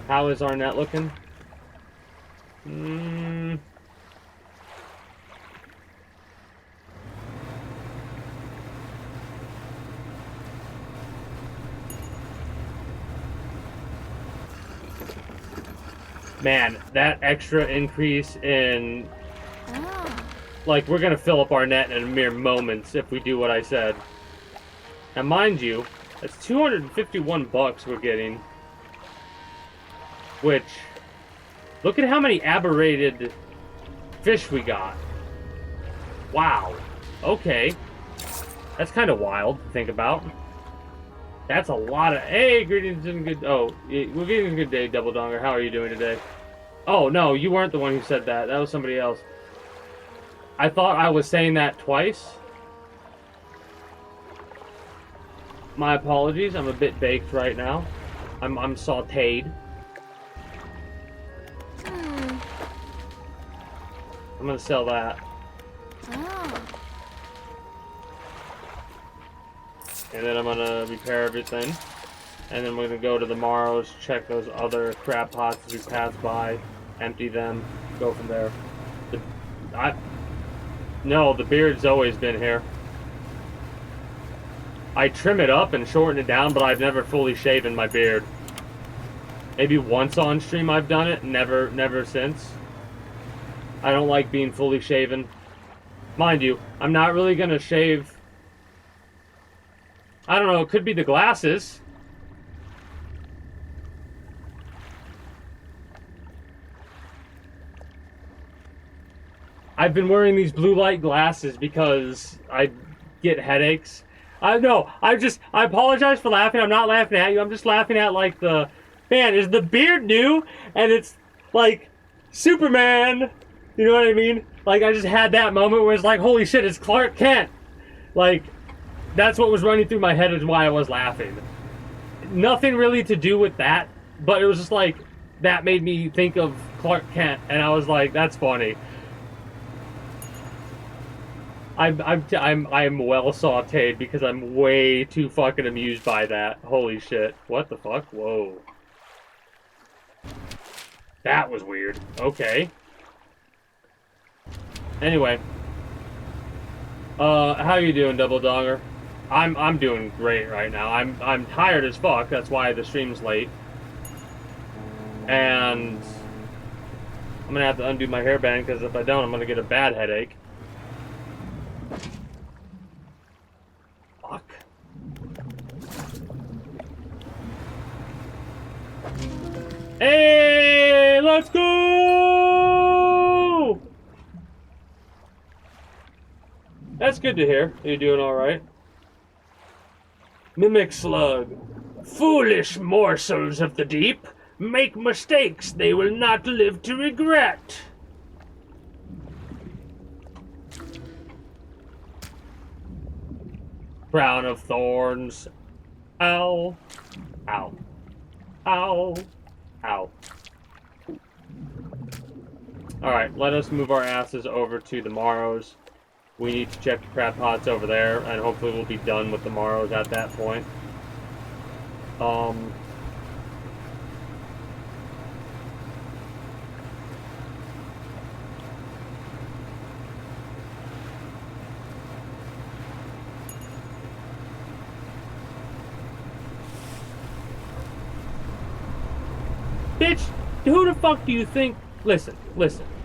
How is our net looking? Man, that extra increase in... Oh. Like, we're gonna fill up our net in a mere moments if we do what I said. Now, mind you, that's 251 bucks we're getting. Which, look at how many aberrated fish we got. Wow. Okay. That's kind of wild to think about. That's a lot of... Hey, greetings and good... Oh, we're getting a good day, Double Donger. How are you doing today? Oh, no, you weren't the one who said that. That was somebody else. I thought I was saying that twice. My apologies. I'm a bit baked right now. I'm sautéed. I'm gonna sell that. Oh. And then I'm gonna repair everything. And then we're gonna go to the Morrows, check those other crab pots as we pass by, empty them, go from there. No, the beard's always been here. I trim it up and shorten it down, but I've never fully shaven my beard. Maybe once on stream I've done it, never since. I don't like being fully shaven. Mind you, I'm not really gonna shave... I don't know, it could be the glasses. I've been wearing these blue light glasses because I get headaches. I apologize for laughing. I'm not laughing at you. I'm just laughing at, like, the... Man, is the beard new? And it's, like, Superman. You know what I mean? Like, I just had that moment where it's like, holy shit, it's Clark Kent. Like, that's what was running through my head is why I was laughing. Nothing really to do with that, but it was just like, that made me think of Clark Kent, and I was like, that's funny. I'm well sauteed because I'm way too fucking amused by that. Holy shit. What the fuck? Whoa. That was weird. Okay. Anyway. How you doing, Double Donger? I'm doing great right now. I'm tired as fuck. That's why the stream's late. And I'm gonna have to undo my hairband because if I don't, I'm gonna get a bad headache. Fuck. Hey, let's go! That's good to hear. You're doing alright. Mimic Slug. Foolish morsels of the deep. Make mistakes they will not live to regret. Crown of Thorns. Ow. Ow. Ow. Ow. Alright, let us move our asses over to the Morrows. We need to check the crab pots over there, and hopefully we'll be done with the Morrows at that point. Bitch, who the fuck do you think... Listen.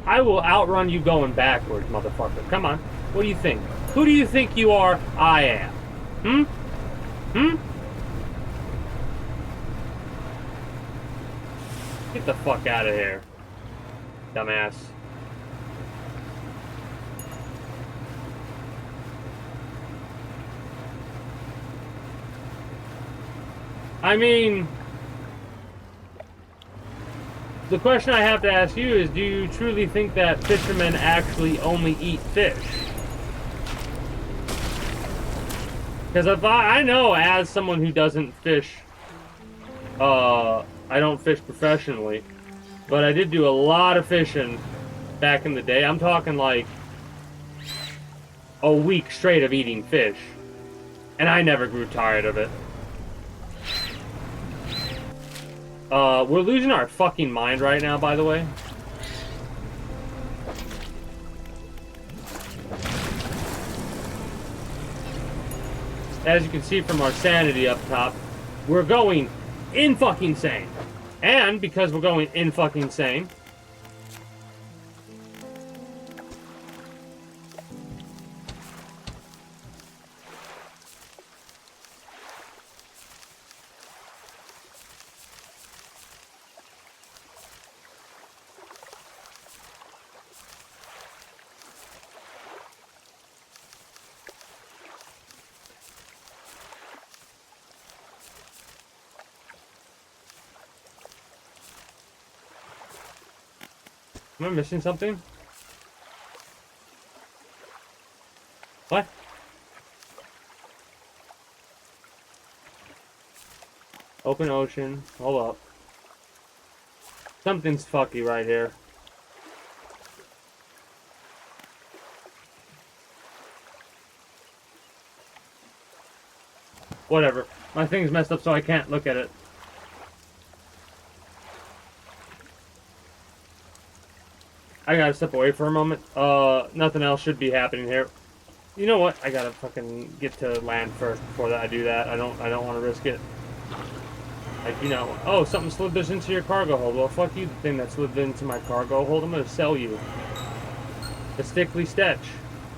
I will outrun you going backwards, motherfucker. Come on. What do you think? Who do you think you are? I am. Get the fuck out of here, dumbass. I mean... The question I have to ask you is, do you truly think that fishermen actually only eat fish? Because if I know as someone who doesn't fish, I don't fish professionally, but I did do a lot of fishing back in the day. I'm talking like a week straight of eating fish, and I never grew tired of it. We're losing our fucking mind right now, by the way. As you can see from our sanity up top, we're going in fucking insane. And because we're going in fucking sane. Am I missing something? What? Open ocean. Hold up. Something's fucky right here. Whatever. My thing's messed up so I can't look at it. I gotta step away for a moment. Nothing else should be happening here. You know what? I gotta fucking get to land first before that I do that. I don't want to risk it. Like, you know, oh, something slid this into your cargo hold. Well, fuck you, the thing that slid into my cargo hold. I'm gonna sell you. The stickly stetch.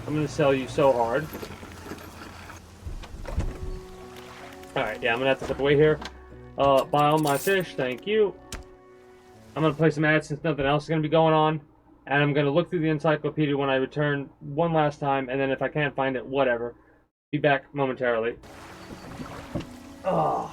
I'm gonna sell you so hard. Alright, yeah, I'm gonna have to step away here. Buy all my fish, thank you. I'm gonna play some ads since nothing else is gonna be going on. And I'm going to look through the encyclopedia when I return one last time, and then if I can't find it, whatever. Be back momentarily. Ugh.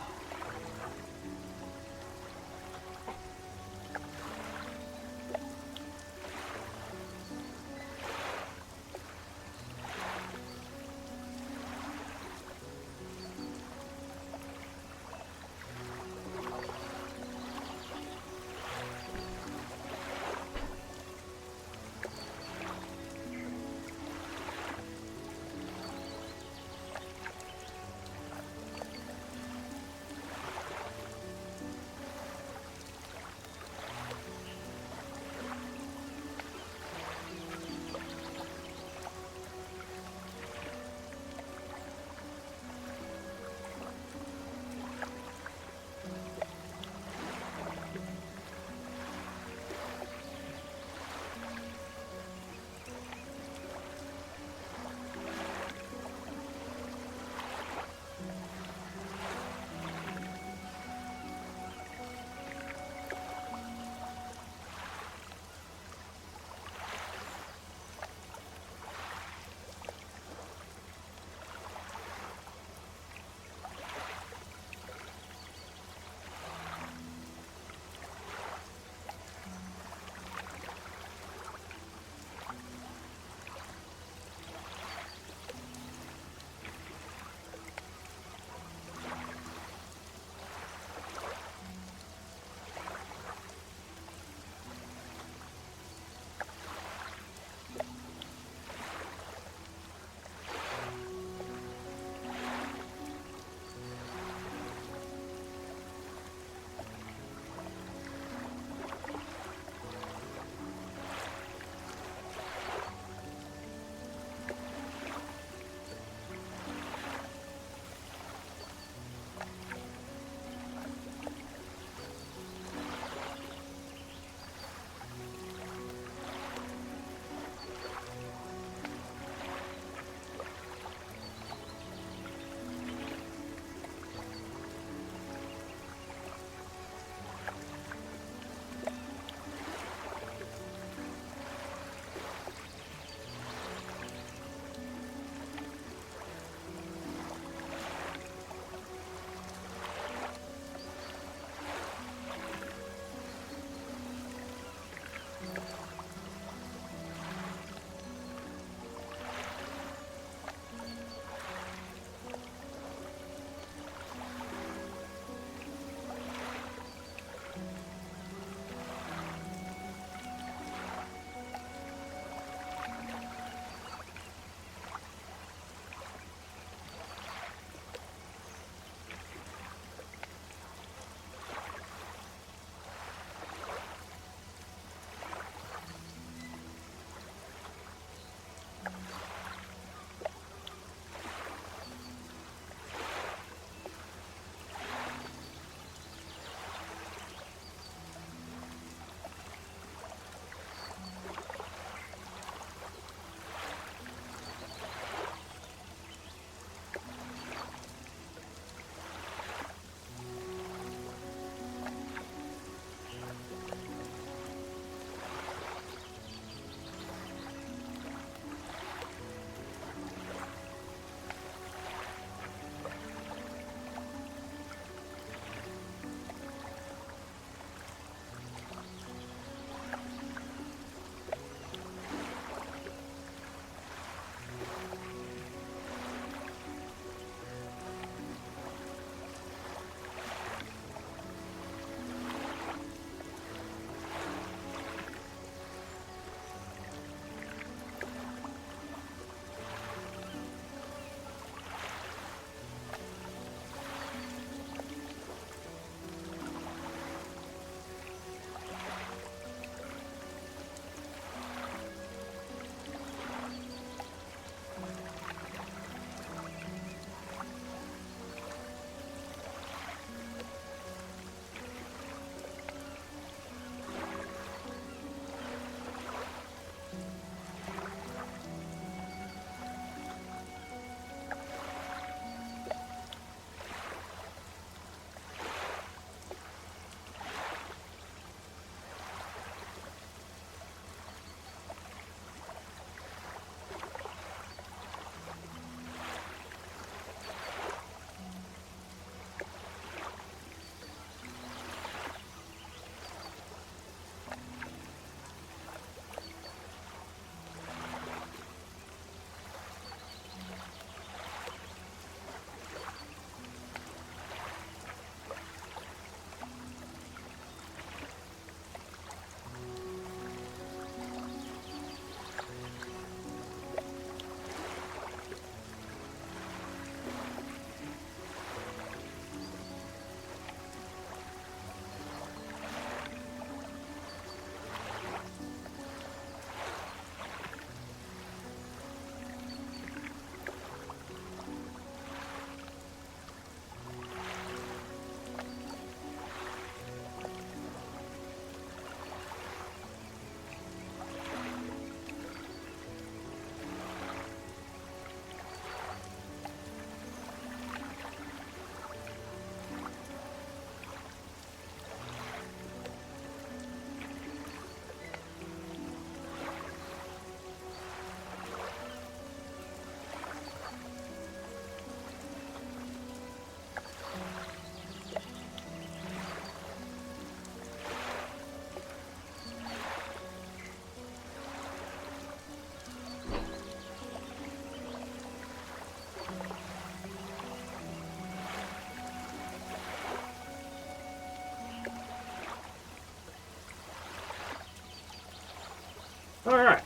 Alright.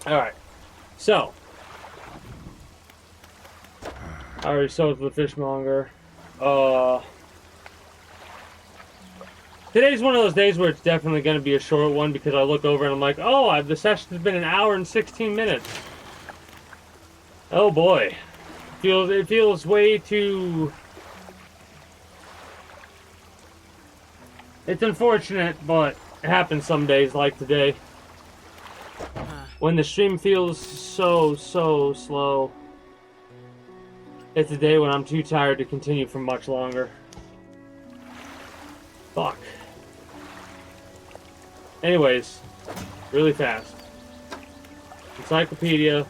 Alright. So. I already sold to the fishmonger. Today's one of those days where it's definitely going to be a short one because I look over and I'm like, oh, the session's been 1 hour and 16 minutes. Oh boy. It feels way too... It's unfortunate, but it happens some days like today. When the stream feels so slow. It's a day when I'm too tired to continue for much longer. Fuck. Anyways, really fast. Encyclopedia.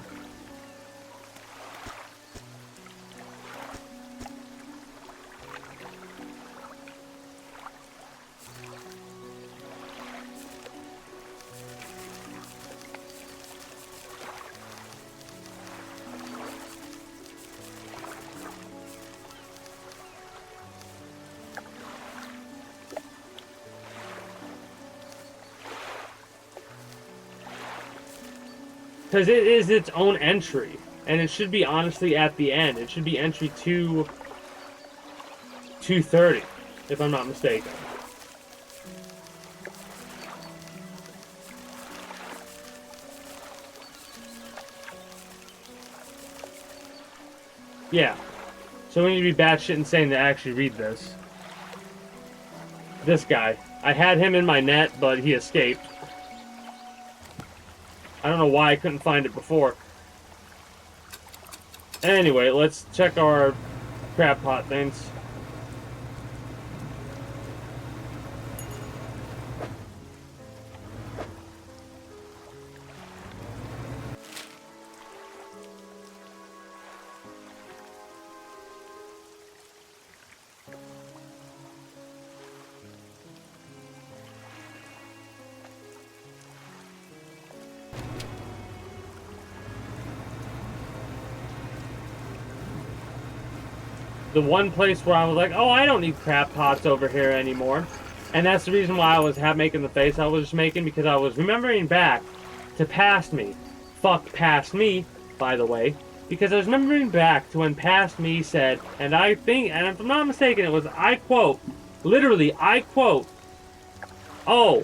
Because it is its own entry. And it should be honestly at the end. It should be entry 230, if I'm not mistaken. Yeah. So we need to be batshit insane to actually read this. This guy. I had him in my net, but he escaped. I don't know why I couldn't find it before. Anyway, let's check our crab pot things. The one place where I was like, oh, I don't need crab pots over here anymore. And that's the reason why I was making the face I was just making, because I was remembering back to past me. Fuck past me, by the way. Because I was remembering back to when past me said, and I think, and if I'm not mistaken, it was, I quote, literally, I quote, oh,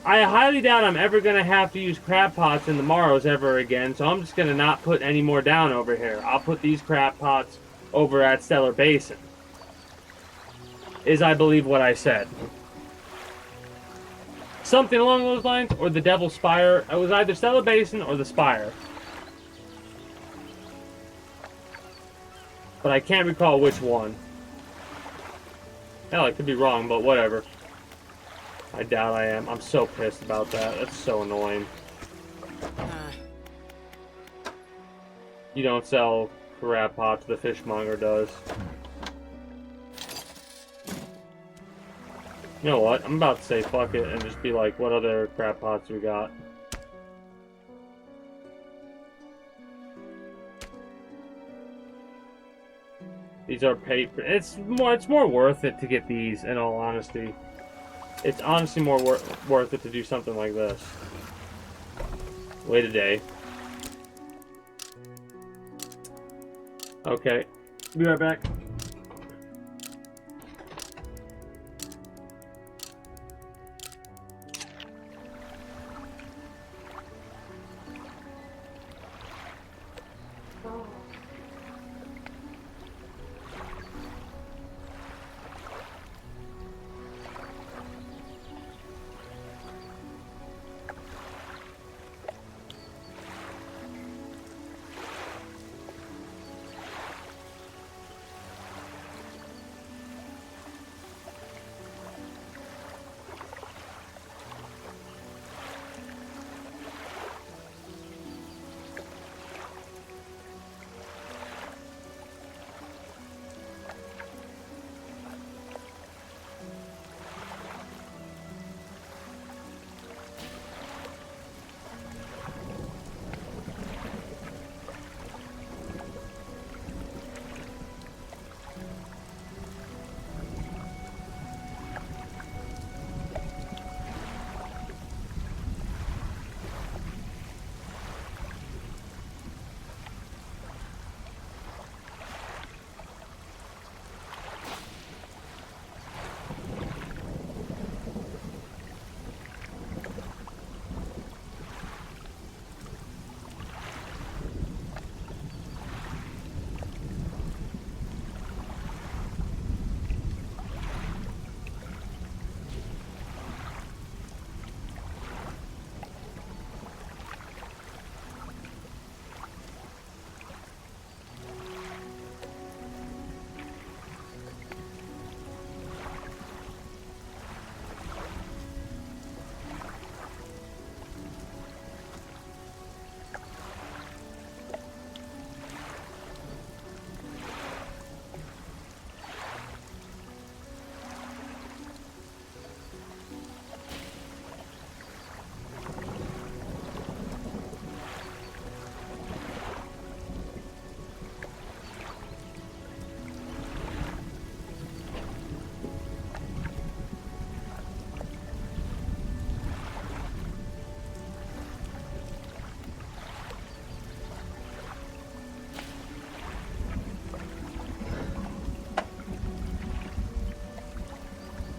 I highly doubt I'm ever going to have to use crab pots in the Morrows ever again, so I'm just going to not put any more down over here. I'll put these crab pots over at Stellar Basin. Is, I believe, what I said. Something along those lines, or the Devil's Spire. It was either Stellar Basin or the Spire. But I can't recall which one. Hell, I could be wrong, but whatever. I doubt I am. I'm so pissed about that. That's so annoying. You don't sell crab pots, the fishmonger does. You know what? I'm about to say fuck it and just be like, what other crab pots we got? These are paper. It's more worth it to get these, in all honesty. It's honestly more worth it to do something like this. Wait a day. Okay. Be right back.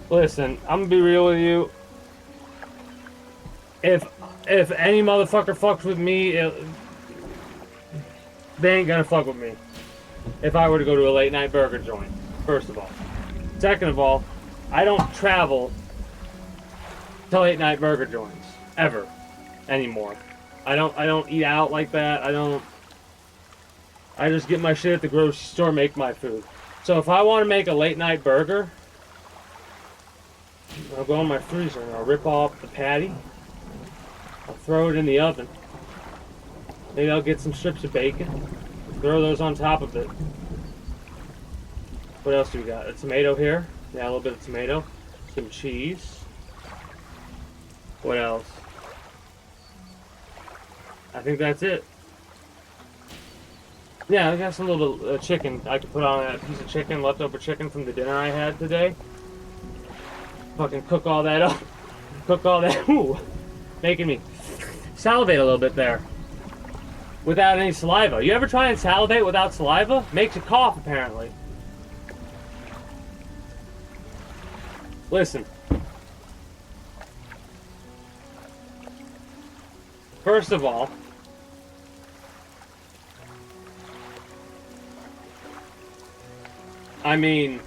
Listen, I'm gonna be real with you. If any motherfucker fucks with me, they ain't gonna fuck with me. If I were to go to a late night burger joint, first of all. Second of all, I don't travel to late night burger joints ever anymore. I don't eat out like that. I just get my shit at the grocery store, make my food. So if I want to make a late night burger, I'll go in my freezer and I'll rip off the patty. I'll throw it in the oven. Maybe I'll get some strips of bacon, throw those on top of it. What else do we got? A tomato here. Yeah, a little bit of tomato. Some cheese. What else? I think that's it. Yeah, I got some little chicken I could put on a piece of chicken, leftover chicken from the dinner I had today. Fucking cook all that up. Cook all that. Ooh, making me salivate a little bit there. Without any saliva. You ever try and salivate without saliva? Makes you cough, apparently. Listen. First of all, I mean,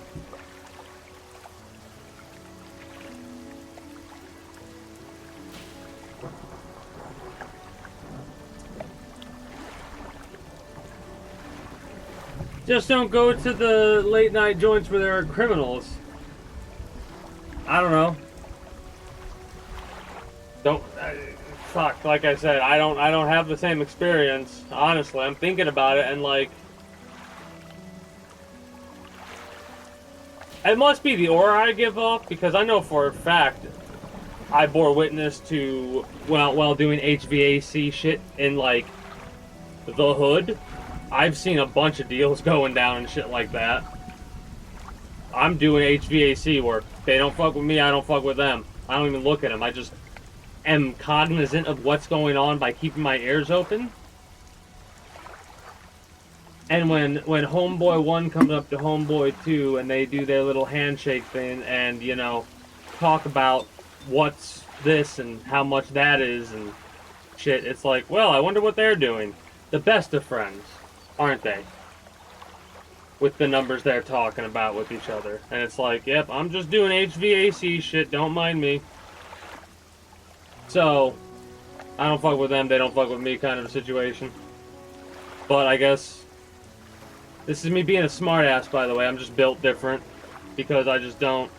just don't go to the late night joints where there are criminals. I don't know. Don't fuck. Like I said, I don't have the same experience. Honestly, I'm thinking about it and like, it must be the aura I give off because I know for a fact I bore witness to while doing HVAC shit in like the hood. I've seen a bunch of deals going down and shit like that. I'm doing HVAC work. They don't fuck with me, I don't fuck with them. I don't even look at them. I just am cognizant of what's going on by keeping my ears open. And when Homeboy 1 comes up to Homeboy 2 and they do their little handshake thing and, you know, talk about what's this and how much that is and shit, it's like, well, I wonder what they're doing. The best of friends, aren't they? With the numbers they're talking about with each other. And it's like, yep, I'm just doing HVAC shit, don't mind me. So, I don't fuck with them, they don't fuck with me kind of a situation. But I guess this is me being a smartass, by the way. I'm just built different because I just don't.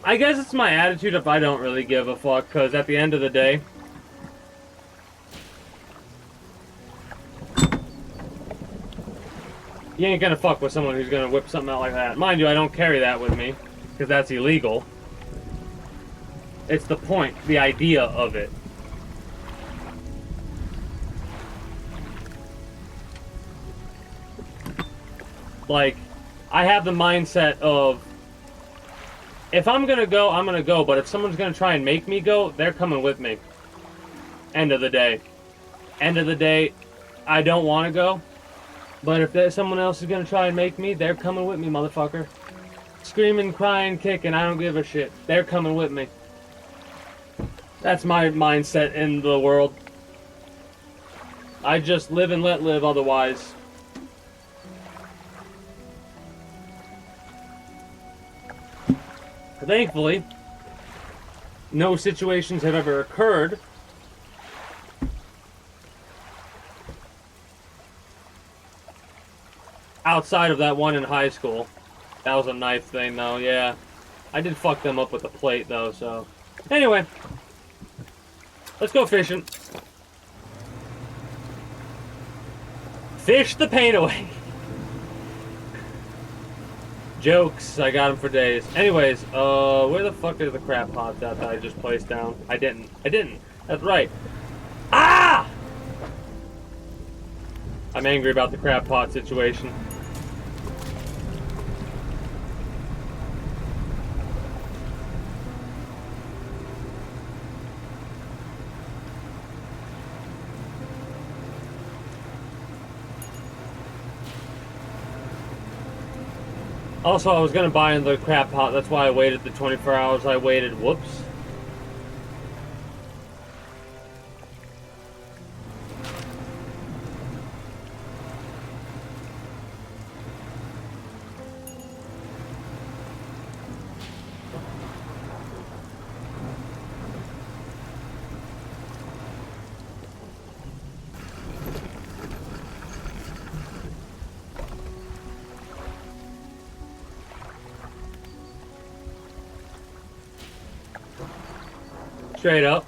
I guess it's my attitude if I don't really give a fuck, because at the end of the day, you ain't gonna fuck with someone who's gonna whip something out like that. Mind you, I don't carry that with me, because that's illegal. It's the point, the idea of it. Like, I have the mindset of, if I'm gonna go, I'm gonna go, but if someone's gonna try and make me go, they're coming with me. End of the day. End of the day, I don't want to go, but if there's someone else is gonna try and make me, they're coming with me, motherfucker. Screaming, crying, kicking, I don't give a shit. They're coming with me. That's my mindset in the world. I just live and let live otherwise. Thankfully, no situations have ever occurred outside of that one in high school. That was a knife thing, though, yeah. I did fuck them up with a plate, though, so. Anyway, let's go fishing. Fish the pain away. Jokes, I got them for days. Anyways, where the fuck are the crab pots at that I just placed down? I didn't. That's right. Ah! I'm angry about the crab pot situation. Also, I was gonna buy another crab pot. That's why I waited the 24 hours I waited. Whoops. Straight up.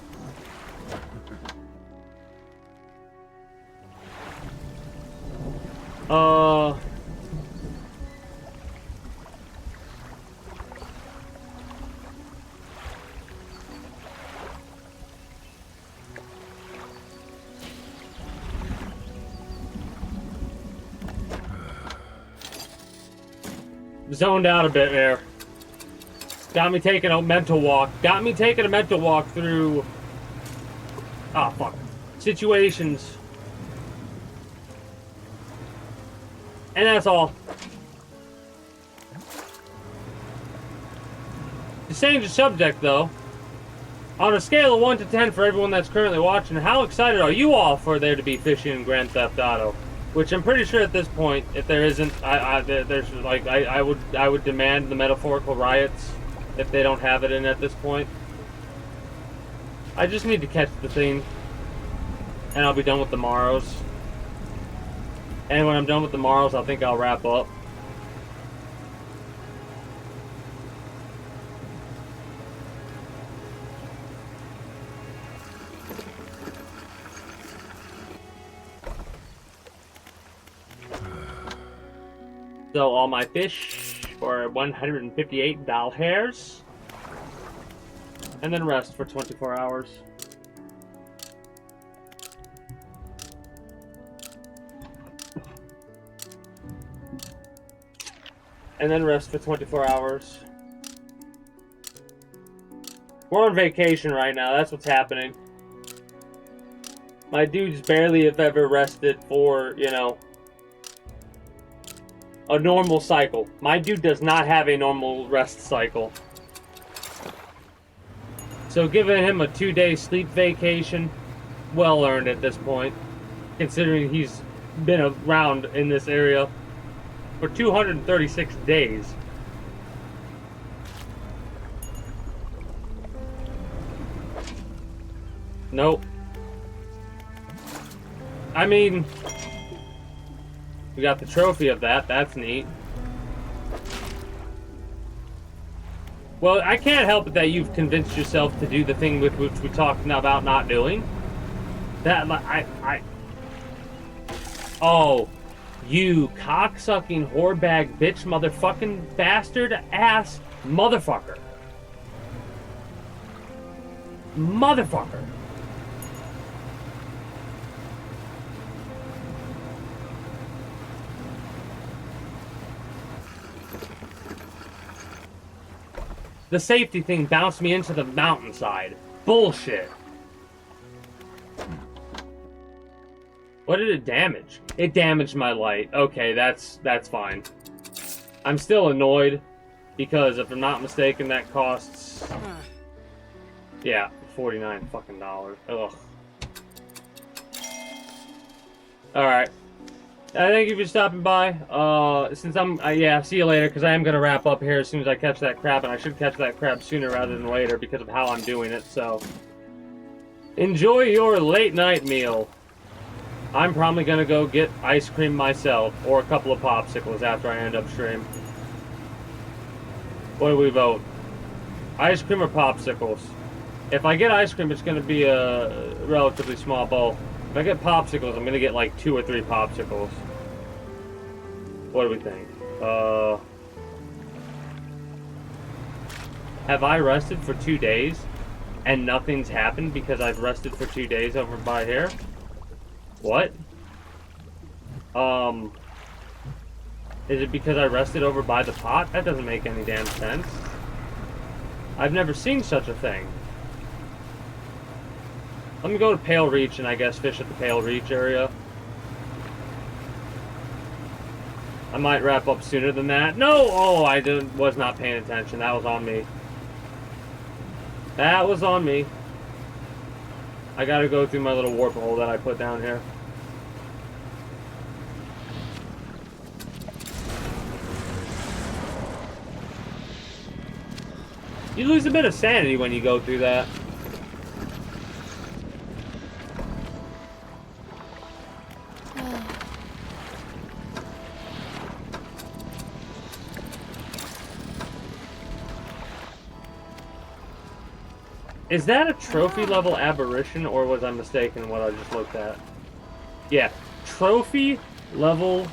Zoned out a bit there. Got me taking a mental walk. Got me taking a mental walk through... Ah, fuck. Situations. And that's all. To change the subject, though, on a scale of 1 to 10 for everyone that's currently watching, how excited are you all for there to be fishing in Grand Theft Auto? Which I'm pretty sure at this point, if there isn't, there's like I would demand the metaphorical riots if they don't have it in at this point. I just need to catch the thing, and I'll be done with the Morrows. And when I'm done with the Morrows, I think I'll wrap up. So all my fish for 158 doll hairs, and then rest for 24 hours. And then rest for 24 hours. We're on vacation right now, that's what's happening. My dudes barely have ever rested for, you know, a normal cycle. My dude does not have a normal rest cycle. So giving him a 2-day sleep vacation, well earned at this point, considering he's been around in this area for 236 days. Nope. I mean, we got the trophy of that. That's neat. Well, I can't help it that you've convinced yourself to do the thing with which we talked about not doing. That, Oh, you cocksucking whorebag bitch motherfucking bastard ass motherfucker. Motherfucker. The safety thing bounced me into the mountainside. Bullshit. What did it damage? It damaged my light. Okay, that's fine. I'm still annoyed because if I'm not mistaken, that costs, yeah, $49 fucking dollars. Ugh. All right. Thank you for stopping by. Since yeah, see you later, because I am going to wrap up here as soon as I catch that crab, and I should catch that crab sooner rather than later because of how I'm doing it, so. Enjoy your late night meal. I'm probably going to go get ice cream myself, or a couple of popsicles after I end up stream. What do we vote? Ice cream or popsicles? If I get ice cream, it's going to be a relatively small bowl. If I get popsicles, I'm gonna get like 2 or 3 popsicles. What do we think? Have I rested for 2 days and nothing's happened because I've rested for 2 days over by here? What? Is it because I rested over by the pot? That doesn't make any damn sense. I've never seen such a thing. Let me go to Pale Reach and I guess fish at the Pale Reach area. I might wrap up sooner than that. No! Oh, was not paying attention. That was on me. That was on me. I gotta go through my little warp hole that I put down here. You lose a bit of sanity when you go through that. Is that a trophy level aberration, or was I mistaken in what I just looked at? Yeah, trophy level.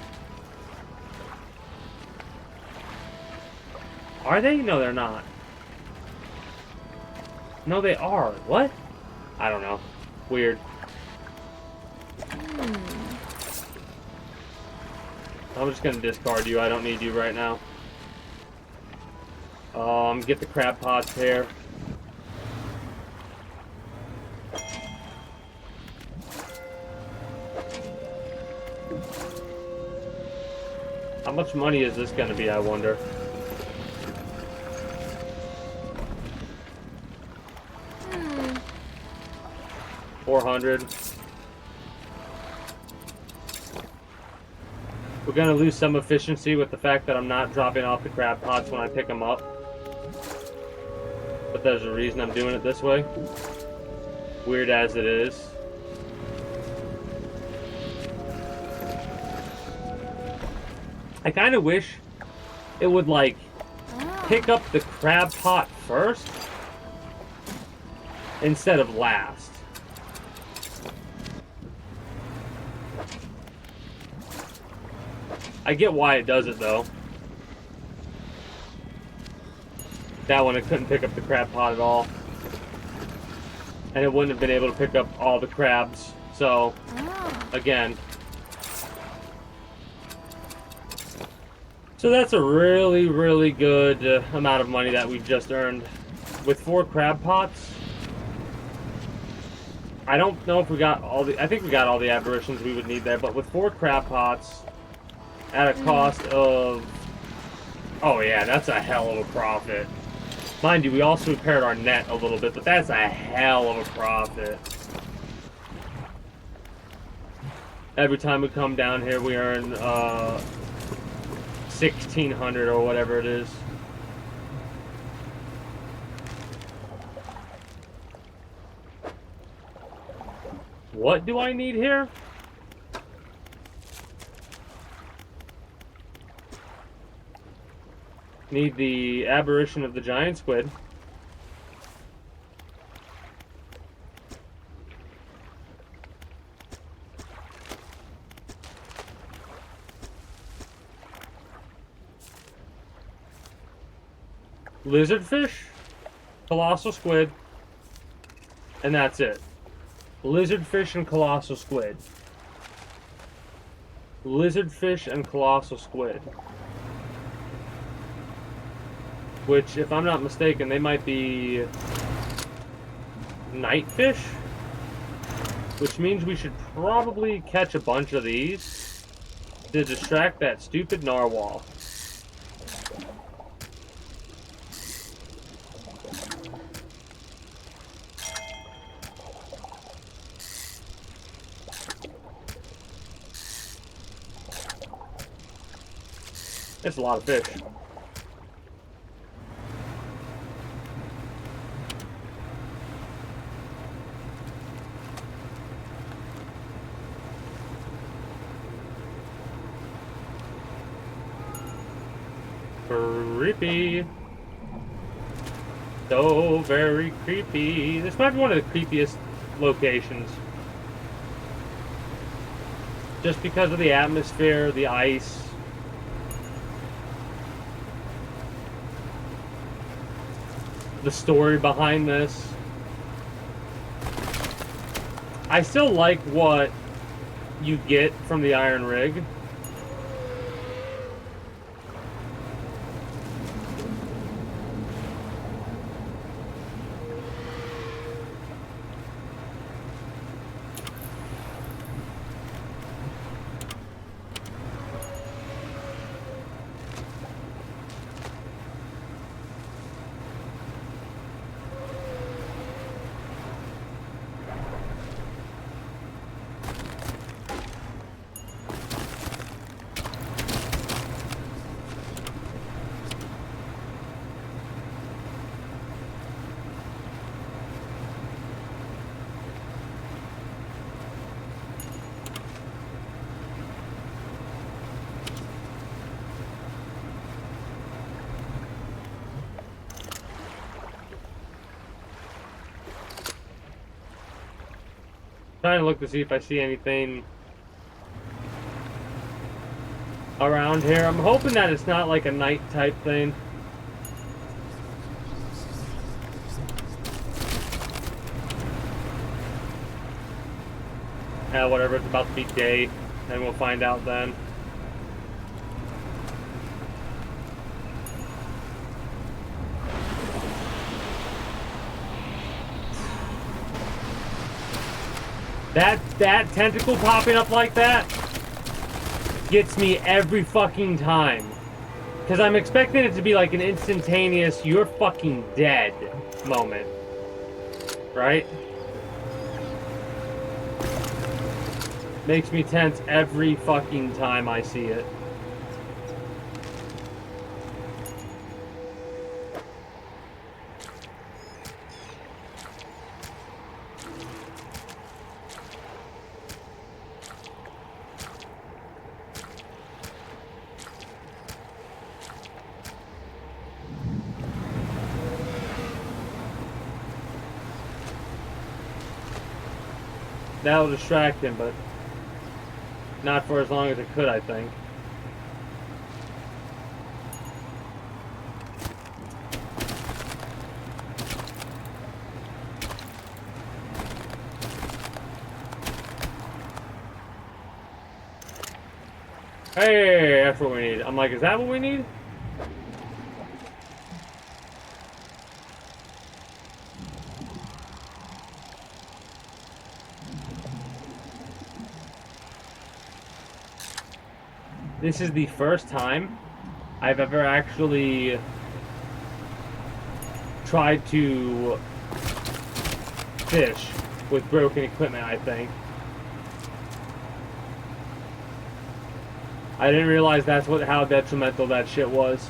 Are they? No, they're not. No, they are. What? I don't know. Weird. I'm just gonna discard you. I don't need you right now. Get the crab pots here. How much money is this gonna be, I wonder? Hmm. 400. We're gonna lose some efficiency with the fact that I'm not dropping off the crab pots when I pick them up. But there's a reason I'm doing it this way. Weird as it is. I kind of wish it would, like, pick up the crab pot first instead of last. I get why it does it, though. That one, it couldn't pick up the crab pot at all. And it wouldn't have been able to pick up all the crabs. So, again. So that's a really, really good amount of money that we've just earned. With 4 crab pots, I don't know if we got all the... I think we got all the aberrations we would need there, but with 4 crab pots, at a cost of... Oh yeah, that's a hell of a profit. Mind you, we also repaired our net a little bit, but that's a hell of a profit. Every time we come down here, we earn 1,600 or whatever it is. What do I need here? Need the aberration of the giant squid. Lizardfish, colossal squid, and that's it. Lizardfish and colossal squid. Lizardfish and colossal squid. Which, if I'm not mistaken, they might be nightfish, which means we should probably catch a bunch of these to distract that stupid narwhal. It's a lot of fish. Creepy. So very creepy. This might be one of the creepiest locations. Just because of the atmosphere, the ice. The story behind this. I still like what you get from the iron rig. Trying to look to see if I see anything around here. I'm hoping that it's not like a night type thing. Yeah, whatever, it's about to be day, and we'll find out then. That tentacle popping up like that gets me every fucking time. Because I'm expecting it to be like an instantaneous, you're fucking dead moment. Right? Makes me tense every fucking time I see it. That'll distract him, but not for as long as it could, I think. Hey, that's what we need. I'm like, is that what we need? This is the first time I've ever actually tried to fish with broken equipment, I think. I didn't realize that's how detrimental that shit was.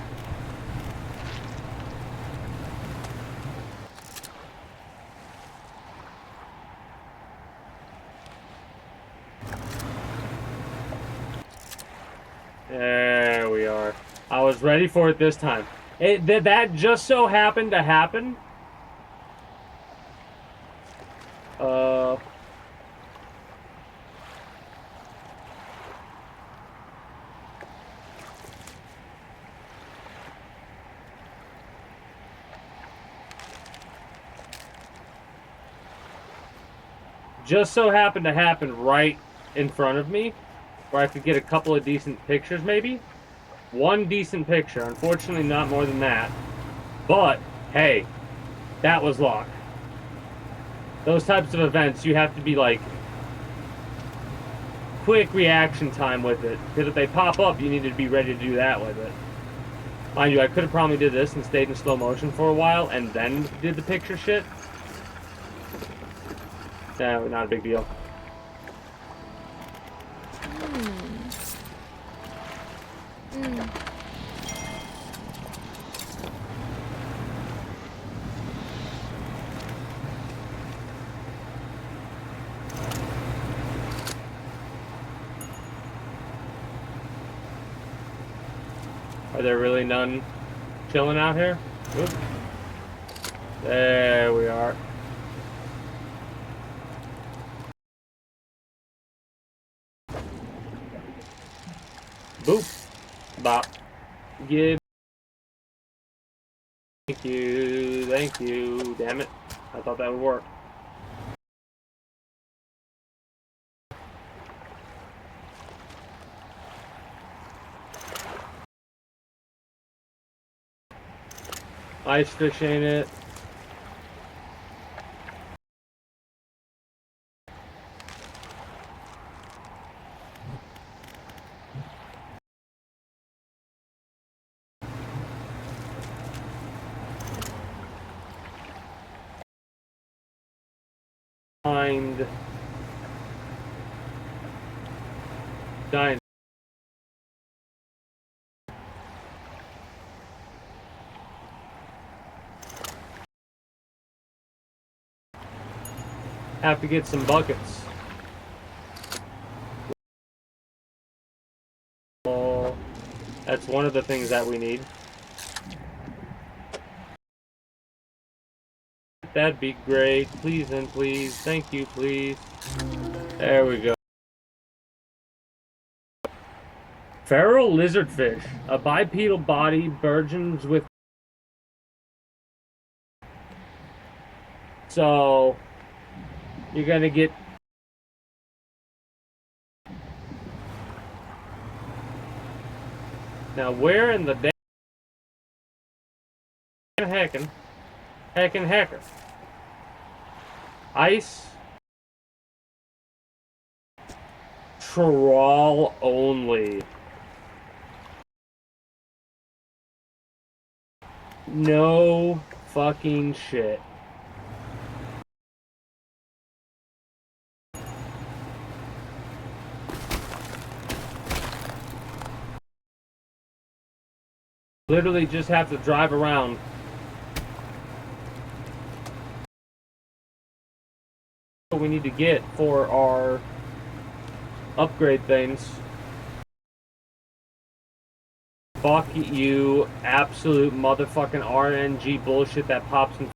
There we are. I was ready for it this time. That just so happened to happen. Just so happened to happen right in front of me, where I could get a couple of decent pictures, maybe. One decent picture, unfortunately not more than that. But, hey, that was luck. Those types of events, you have to be like, quick reaction time with it. Because if they pop up, you need to be ready to do that with it. Mind you, I could have probably did this and stayed in slow motion for a while, and then did the picture shit. No, not a big deal. Are there really none chilling out here? Oop. There we are. Boop. Bop. Give. Thank you. Thank you. Damn it. I thought that would work. Ice fish ain't it. Find giant. Have to get some buckets. Oh, that's one of the things that we need. That'd be great. Please and please. Thank you, please. There we go. Feral lizardfish. A bipedal body burgeons with... So... You're gonna get... Now where in the damn heckin' hecker? Ice... Trawl only. No fucking shit. Literally just have to drive around. What we need to get for our upgrade things. Fuck you, absolute motherfucking RNG bullshit that pops in.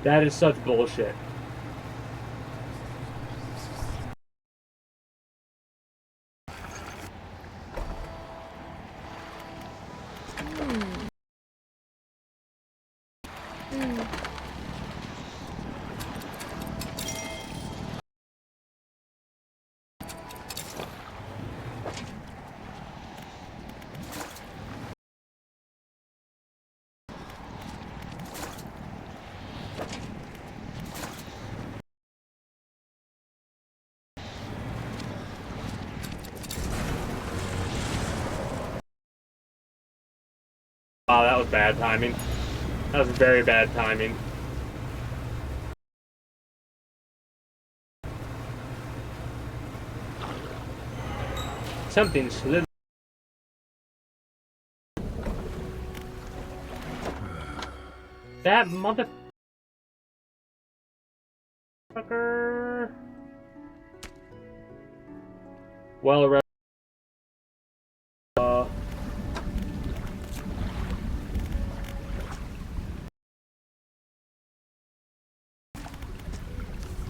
That is such bullshit. Wow, that was bad timing. That was very bad timing. Something slid. That motherfucker. Well,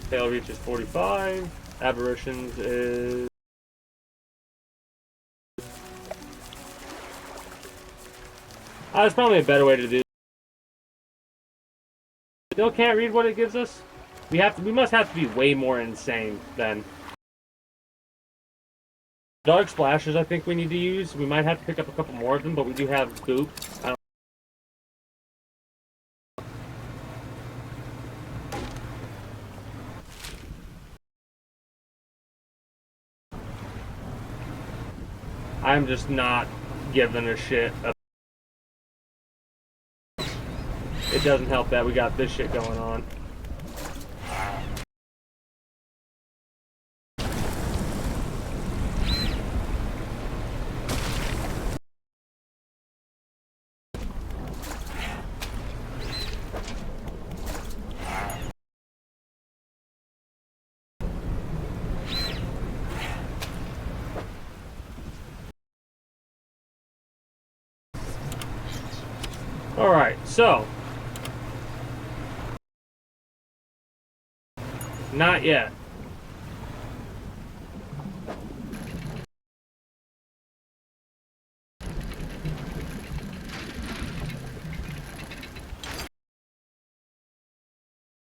tail reach is 45. Aberrations is... There's probably a better way to do. Still can't read what it gives us. We must have to be way more insane then. Dark splashes I think we need to use. We might have to pick up a couple more of them, but we do have goop. I'm just not giving a shit. It doesn't help that we got this shit going on. Alright, so. Not yet.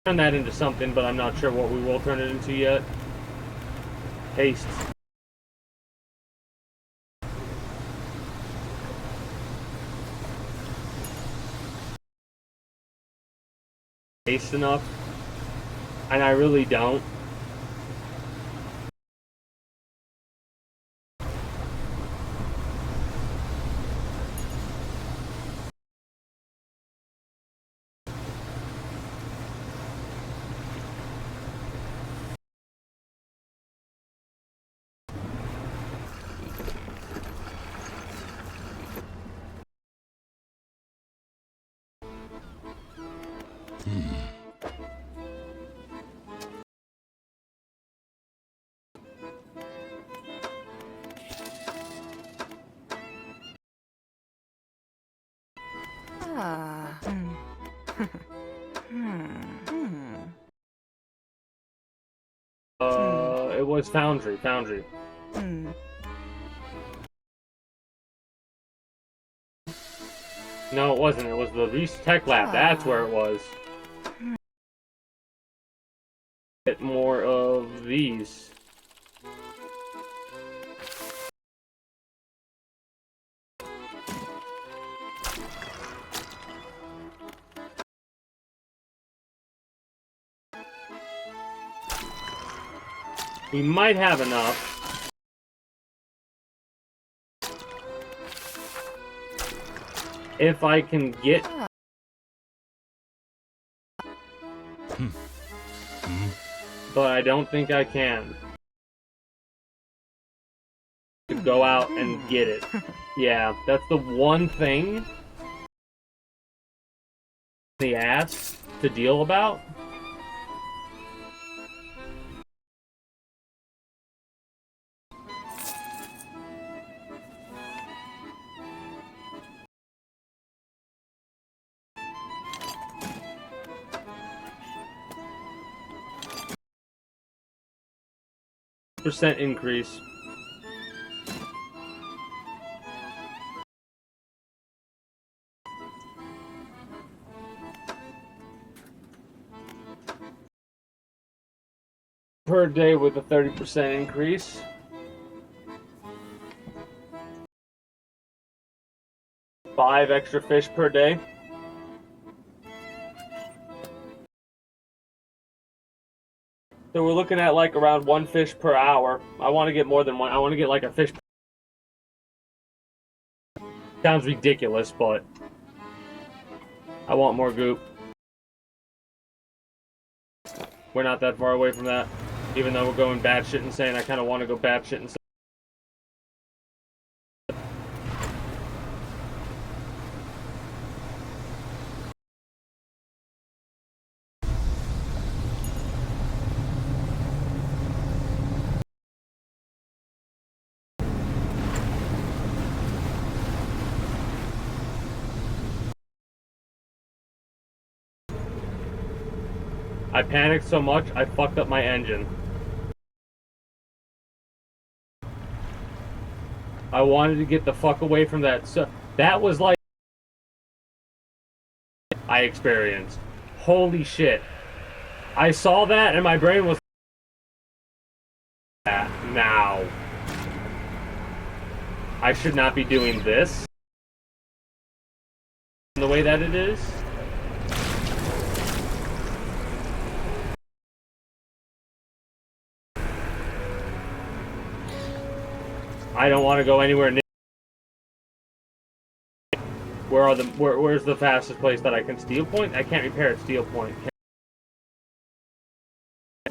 Turn that into something, but I'm not sure what we will turn it into yet. Haste. Haste enough. And I really don't. Ah. it was Foundry. No, it wasn't. It was the Reese Tech Lab. That's where it was. Get more of these. We might have enough. If I can get... But I don't think I can. To go out and get it. Yeah, that's the one thing the ass to deal about. Percent increase. Per day with a 30% increase. Five extra fish per day. So we're looking at like around one fish per hour. I want to get more than one. I want to get like a fish. Sounds ridiculous, but I want more goop. We're not that far away from that. Even though we're going batshit insane, I kind of want to go batshit insane. I panicked so much, I fucked up my engine. I wanted to get the fuck away from that. So that was like I experienced. Holy shit. I saw that and my brain was now. I should not be doing this the way that it is. I don't want to go anywhere near. Where's the fastest place that I can steel point? I can't repair at steel point.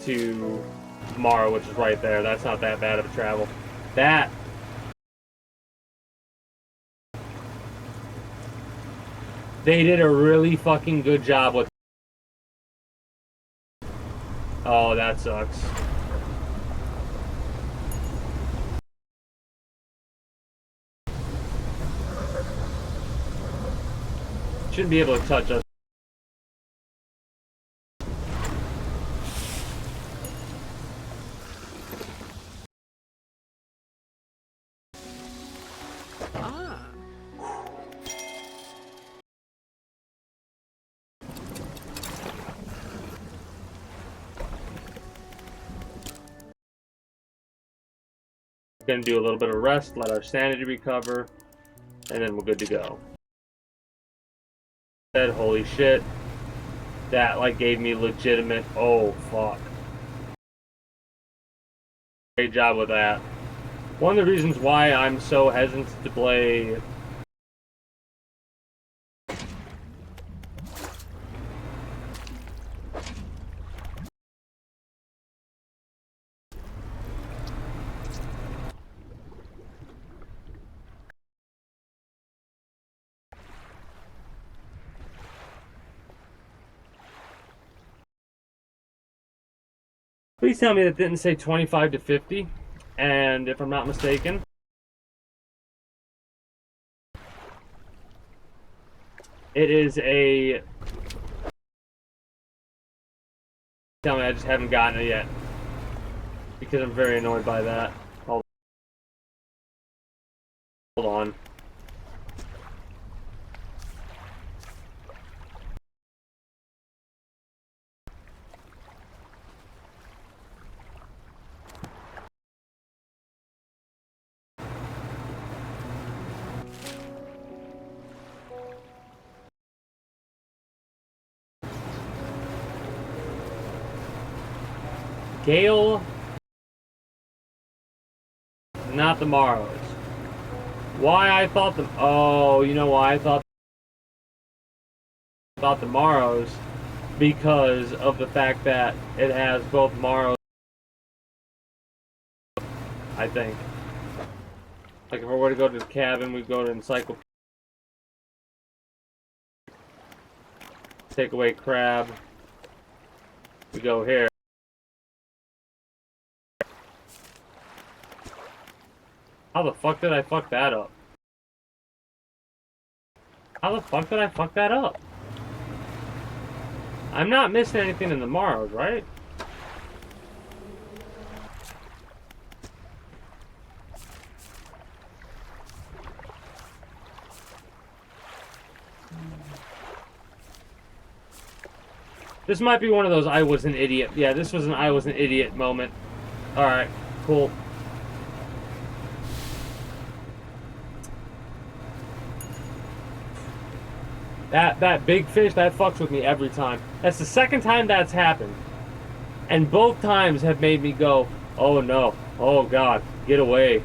To tomorrow, which is right there. That's not that bad of a travel. That they did a really fucking good job with. Oh, that sucks. Shouldn't be able to touch us. Gonna do a little bit of rest, let our sanity recover, and then we're good to go. Holy shit, that like gave me legitimate. Oh fuck! Great job with that. One of the reasons why I'm so hesitant to play. Please tell me that didn't say 25 to 50, and if I'm not mistaken, it is a... Tell me I just haven't gotten it yet. because I'm very annoyed by that. Hold on. Gale, not the Morrows. Why I thought the... Oh, you know why I thought the Morrows? Because of the fact that it has both Morrows, I think. Like, if I were to go to the cabin, we'd go to Encyclopedia. Take away crab. We go here. How the fuck did I fuck that up? How the fuck did I fuck that up? I'm not missing anything in the Morrows, right? This might be one of those I was an idiot. Yeah, this was an I was an idiot moment. Alright, cool. That big fish, that fucks with me every time. That's the second time that's happened. And both times have made me go, oh no, oh god, get away.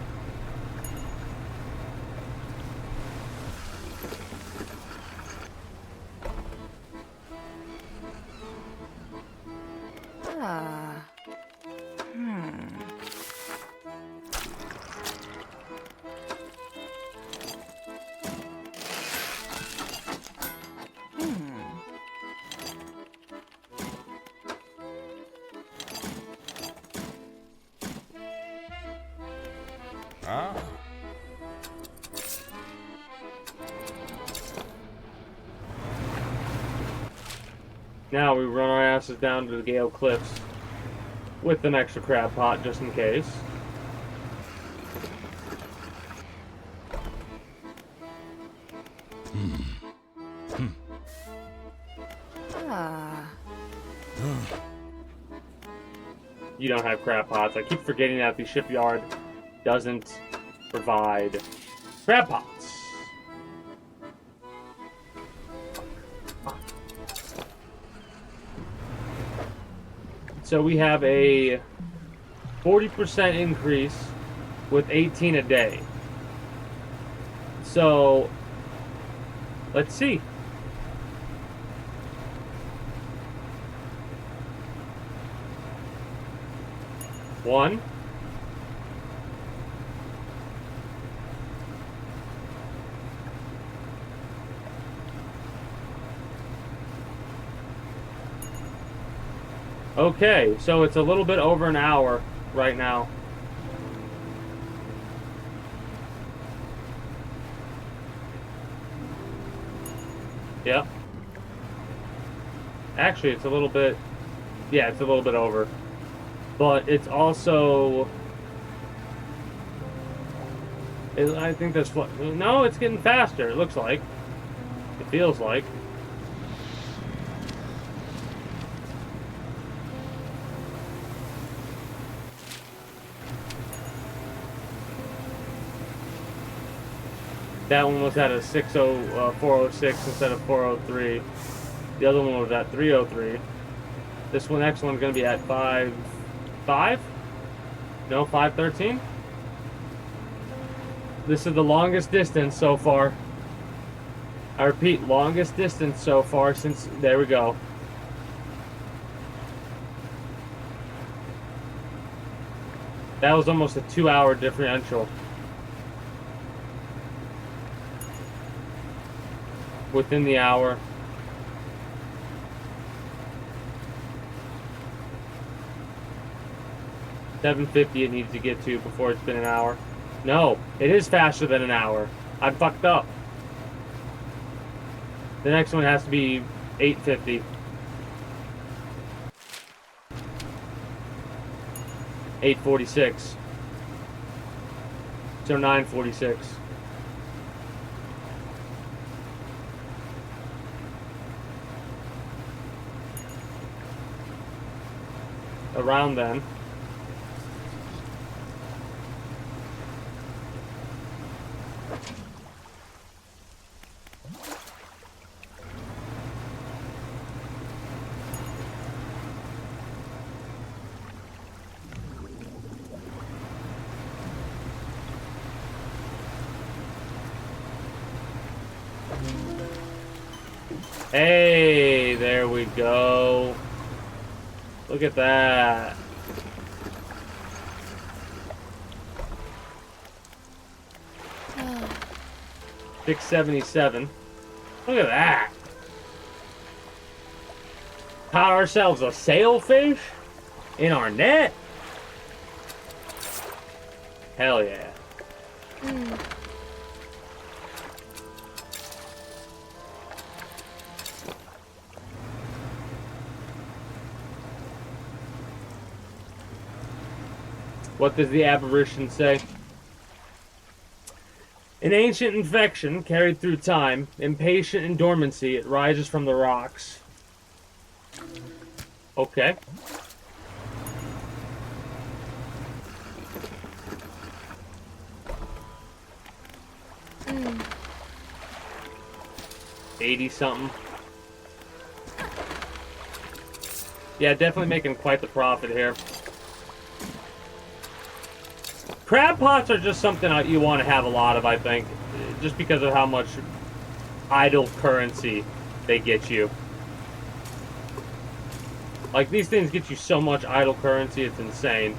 Now we run our asses down to the Gale Cliffs with an extra crab pot just in case. You don't have crab pots. I keep forgetting that the shipyard doesn't provide crab pots. So we have a 40% increase with 18 a day. So let's see. One. Okay, so it's a little bit over an hour right now. Yep. Actually, it's a little bit... Yeah, it's a little bit over. But it's also... I think that's what... No, it's getting faster, it looks like. It feels like. That one was at a 406 instead of 403. The other one was at 303. This one, next one's going to be at 5... No, 513? This is the longest distance so far. I repeat, longest distance so far since... There we go. That was almost a 2-hour differential. Within the hour. $750 it needs to get to before it's been an hour. No, it is faster than an hour. I fucked up. The next one has to be $850. 846. So 946. Around then. Hey, there we go. Look at that. Oh. 677. Look at that. Caught ourselves a sailfish in our net. Hell yeah. Mm. What does the apparition say? An ancient infection carried through time, impatient in dormancy, it rises from the rocks. Okay. Mm. 80 something. Yeah, definitely making quite the profit here. Crab pots are just something you want to have a lot of, I think, just because of how much idle currency they get you. Like, these things get you so much idle currency, it's insane.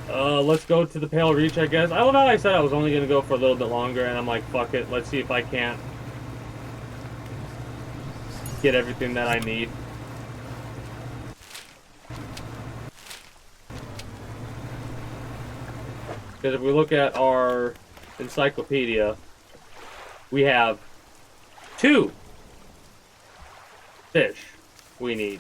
Let's go to the Pale Reach, I guess. I don't know, I said I was only going to go for a little bit longer, and I'm like, fuck it, let's see if I can't get everything that I need. Because if we look at our encyclopedia, we have 2 fish we need.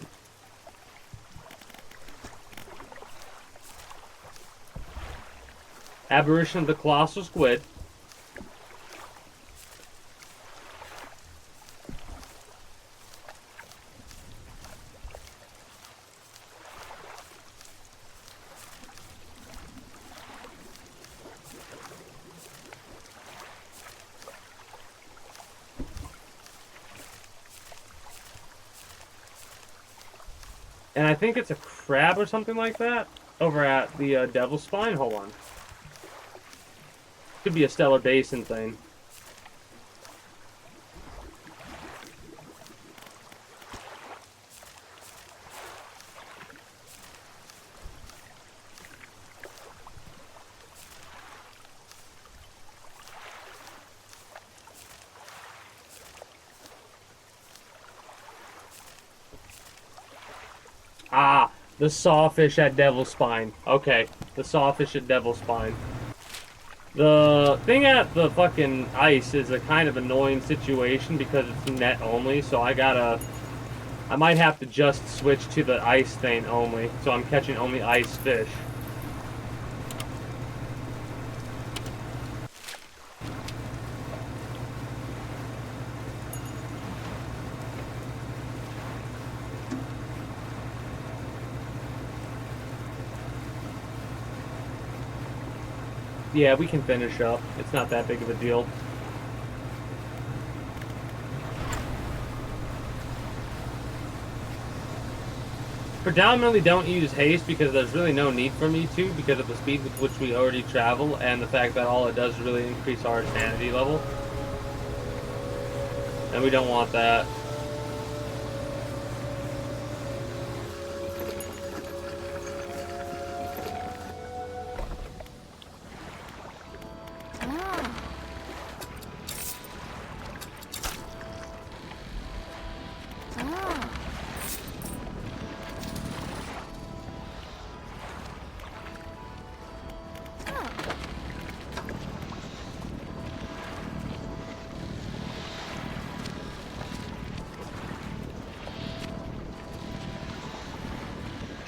Aberration of the Colossal Squid. And I think it's a crab or something like that over at the Devil's Spine. Hold on. Could be a Stellar Basin thing. Ah, the sawfish at Devil's Spine. Okay, the sawfish at Devil's Spine. The thing at the fucking ice is a kind of annoying situation because it's net only, so I might have to just switch to the ice thing only, so I'm catching only ice fish. Yeah, we can finish up. It's not that big of a deal. Predominantly don't use haste because there's really no need for me to because of the speed with which we already travel and the fact that all it does is really increase our sanity level. And we don't want that.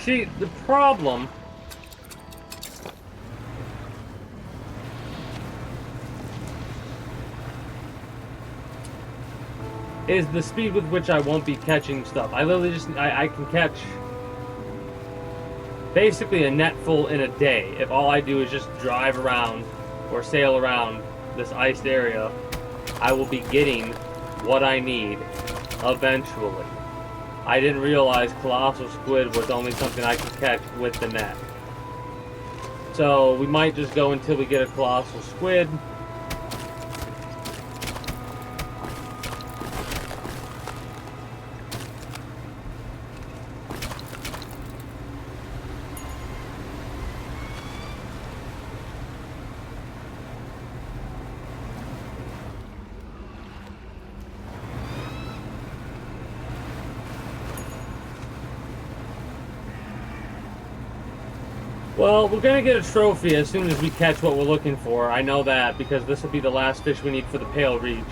See, the problem is the speed with which I won't be catching stuff. I literally just, I can catch basically a net full in a day if all I do is just drive around or sail around this iced area. I will be getting what I need eventually. I didn't realize colossal squid was only something I could catch with the net. So we might just go until we get a colossal squid. Well, we're gonna get a trophy as soon as we catch what we're looking for. I know that because this will be the last fish we need for the Pale Reach.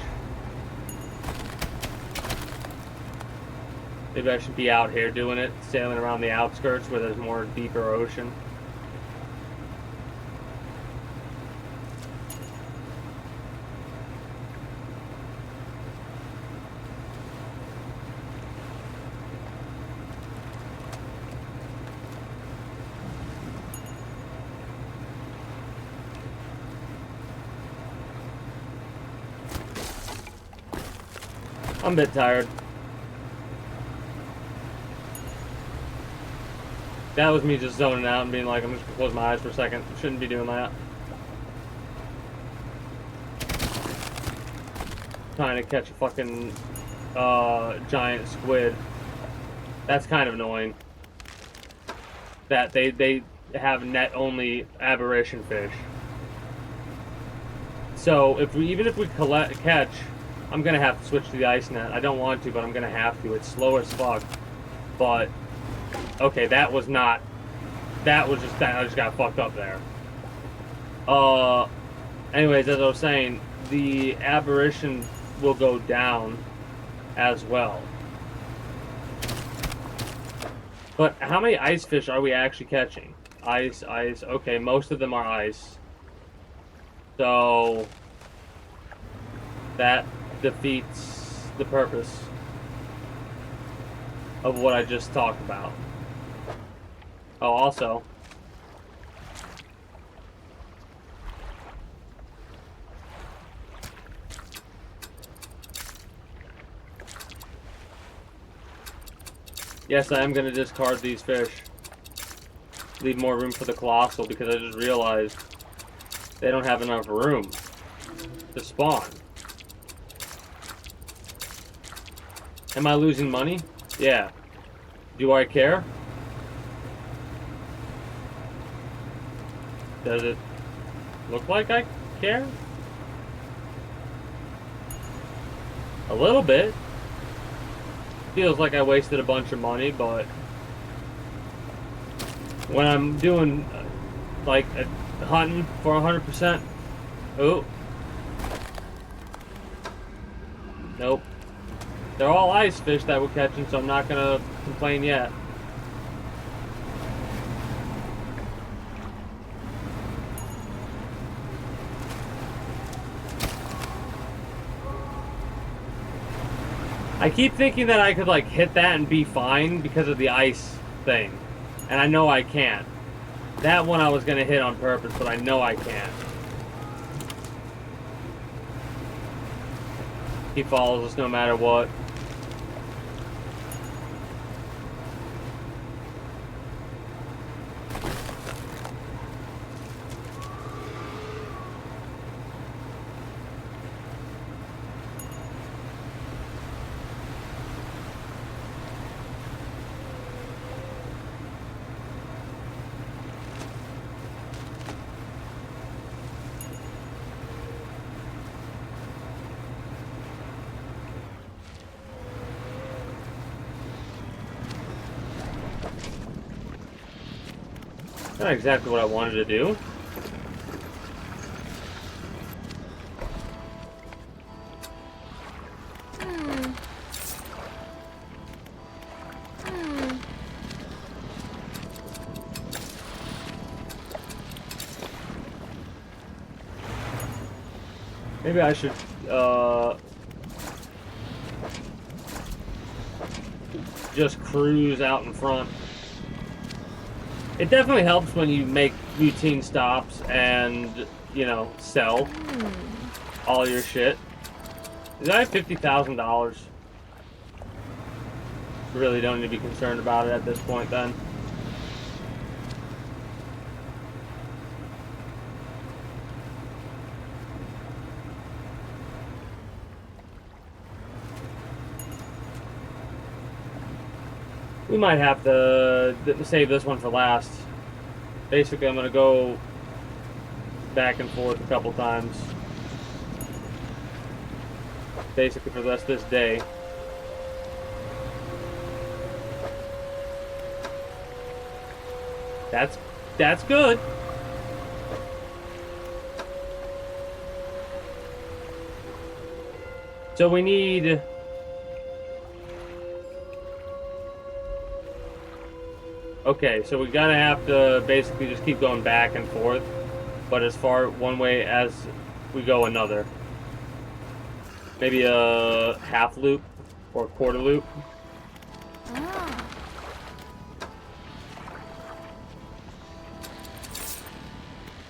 Maybe I should be out here doing it, sailing around the outskirts where there's more deeper ocean. I'm a bit tired. That was me just zoning out and being like, I'm just gonna close my eyes for a second. Shouldn't be doing that. Trying to catch a fucking giant squid. That's kind of annoying. That they have net only aberration fish. So even if we catch, I'm gonna have to switch to the ice net. I don't want to, but I'm gonna have to. It's slow as fuck. But okay, that was not. That was just that. I just got fucked up there. Anyways, as I was saying, the aberration will go down as well. But how many ice fish are we actually catching? Ice. Okay, most of them are ice. So that defeats the purpose of what I just talked about. Oh, also, yes, I am going to discard these fish. Leave more room for the colossal because I just realized they don't have enough room to spawn. Am I losing money? Yeah. Do I care? Does it look like I care? A little bit. Feels like I wasted a bunch of money, but when I'm doing like hunting for 100%, oh, nope. They're all ice fish that we're catching, so I'm not gonna complain yet. I keep thinking that I could like hit that and be fine because of the ice thing. And I know I can't. That one I was gonna hit on purpose, but I know I can't. He follows us no matter what. Not exactly what I wanted to do. Maybe I should, just cruise out in front. It definitely helps when you make routine stops and, you know, sell all your shit. Did I have $50,000? Really don't need to be concerned about it at this point then. We might have to save this one for last. Basically, I'm going to go back and forth a couple times. Basically for the rest of this day. That's good. So we need... Okay, so we're gonna have to basically just keep going back and forth, but as far one way as we go another. Maybe a half loop or a quarter loop. Ah.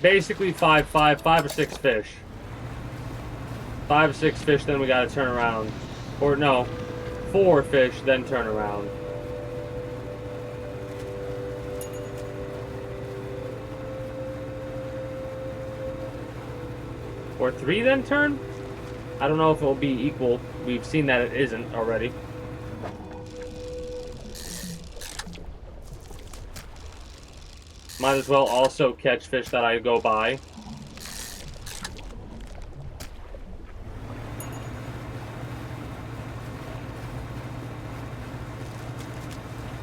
Basically five or six fish. 5 or 6 fish, then we gotta turn around. Or no, 4 fish, then turn around. Or 3 then turn? I don't know if it'll be equal. We've seen that it isn't already. Might as well also catch fish that I go by.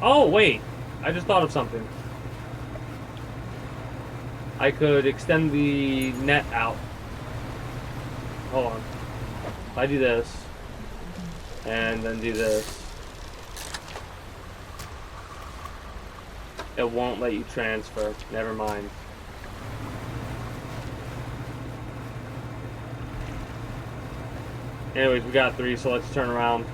Oh, wait. I just thought of something. I could extend the net out. Hold on. If I do this, and then do this, it won't let you transfer. Never mind. Anyways, we got 3, so let's turn around.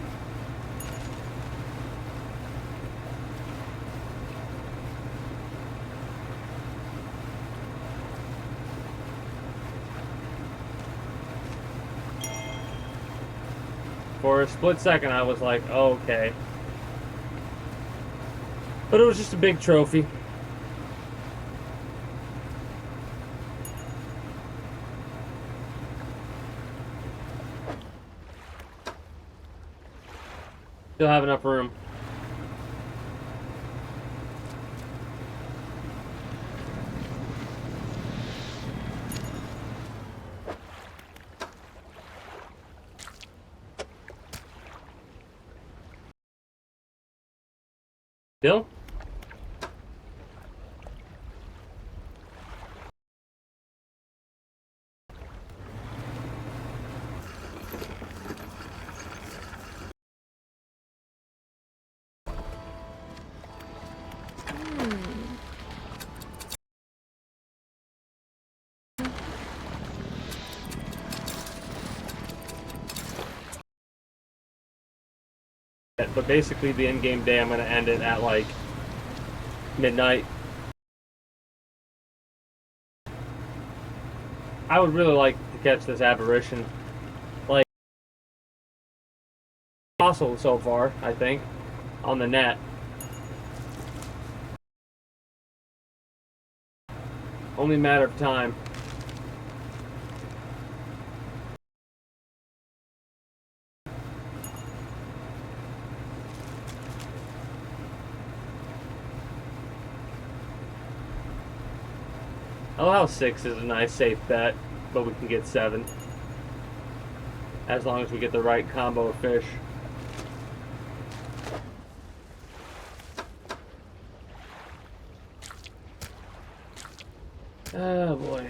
For a split second, I was like, oh, okay. But it was just a big trophy. Still have enough room. Still? But basically the in-game day, I'm going to end it at like midnight. I would really like to catch this aberration. Like, fossil so far, I think, on the net. Only a matter of time. I love how 6 is a nice safe bet, but we can get 7. As long as we get the right combo of fish. Oh boy.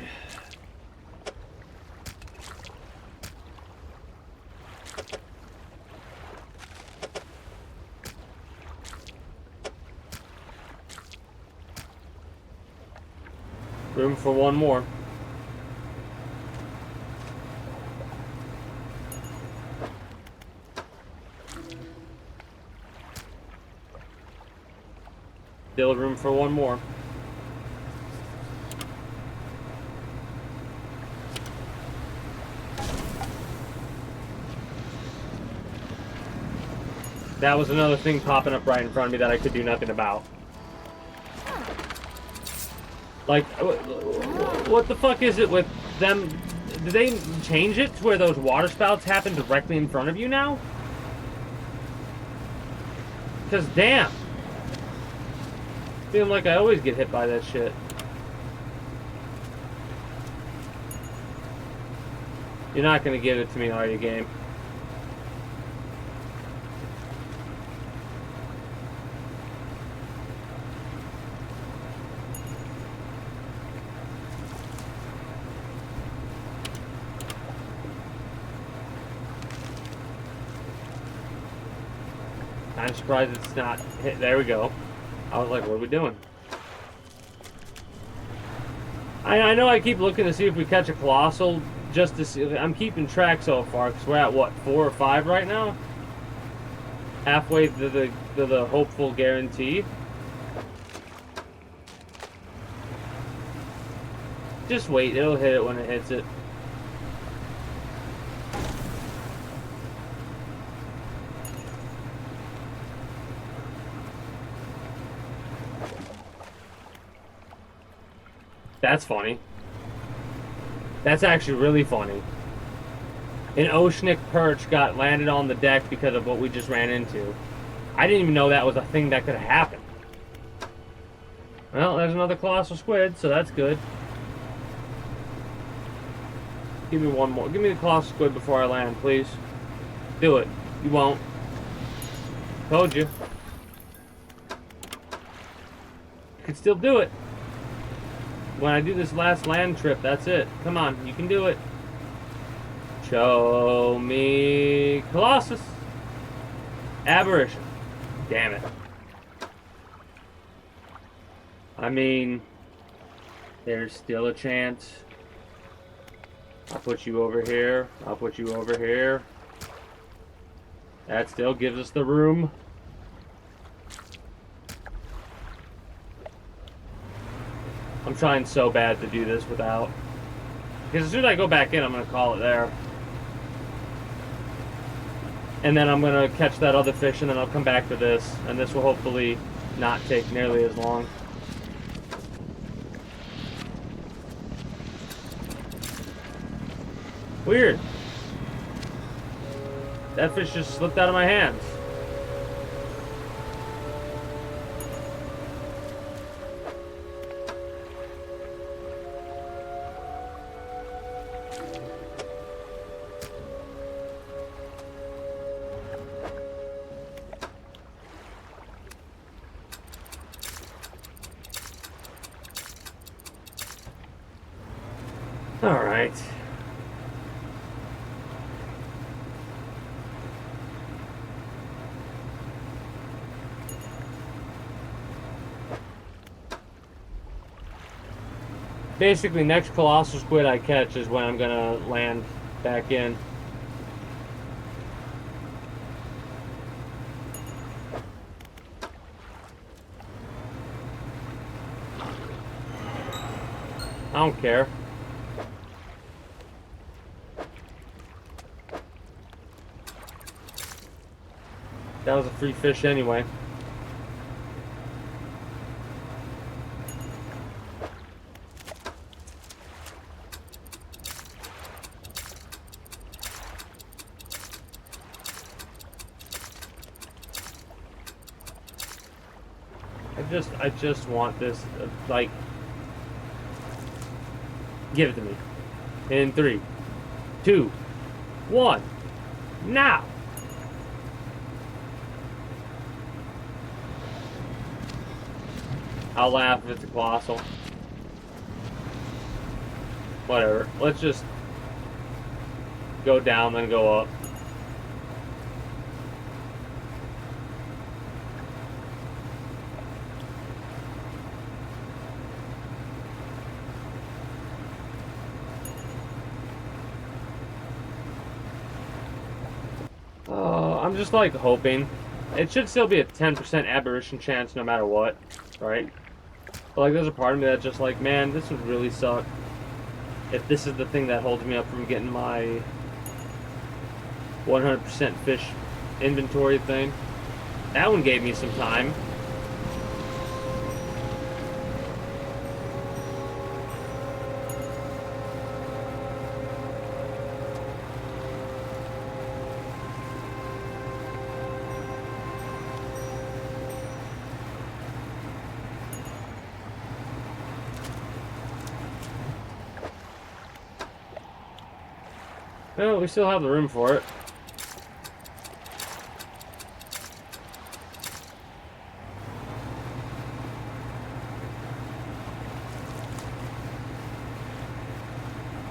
Room for one more. Still room for one more. That was another thing popping up right in front of me that I could do nothing about. Like, what the fuck is it with them? Did they change it to where those water spouts happen directly in front of you now? Because damn. Feeling like I always get hit by that shit. You're not gonna give it to me, are you, game? I'm surprised it's not hit. There we go. I was like, what are we doing? I know I keep looking to see if we catch a colossal just to see. I'm keeping track so far because we're at what, 4 or 5 right now? Halfway to the hopeful guarantee. Just wait, it'll hit it when it hits it. That's funny. That's actually really funny. An oceanic perch got landed on the deck because of what we just ran into. I didn't even know that was a thing that could happen. Well, there's another colossal squid, so that's good. Give me one more. Give me the colossal squid before I land, please. Do it. You won't. Told you. You can still do it. When I do this last land trip, that's it. Come on, you can do it. Show me Colossus. Aberration. Damn it. I mean, there's still a chance. I'll put you over here. I'll put you over here. That still gives us the room. I'm trying so bad to do this without. Because as soon as I go back in, I'm going to call it there. And then I'm going to catch that other fish, and then I'll come back to this. And this will hopefully not take nearly as long. Weird. That fish just slipped out of my hands. All right. Basically, next colossal squid I catch is when I'm gonna land back in. I don't care. That was a free fish anyway. I just want this, like, give it to me. In 3, 2, 1, now! I'll laugh if it's a colossal. Whatever. Let's just go down, then go up. I'm just like hoping. it should still be a 10% aberration chance no matter what, right? But like, there's a part of me that's just like, man, this would really suck if this is the thing that holds me up from getting my 100% fish inventory thing. That one gave me some time. Well, we still have the room for it.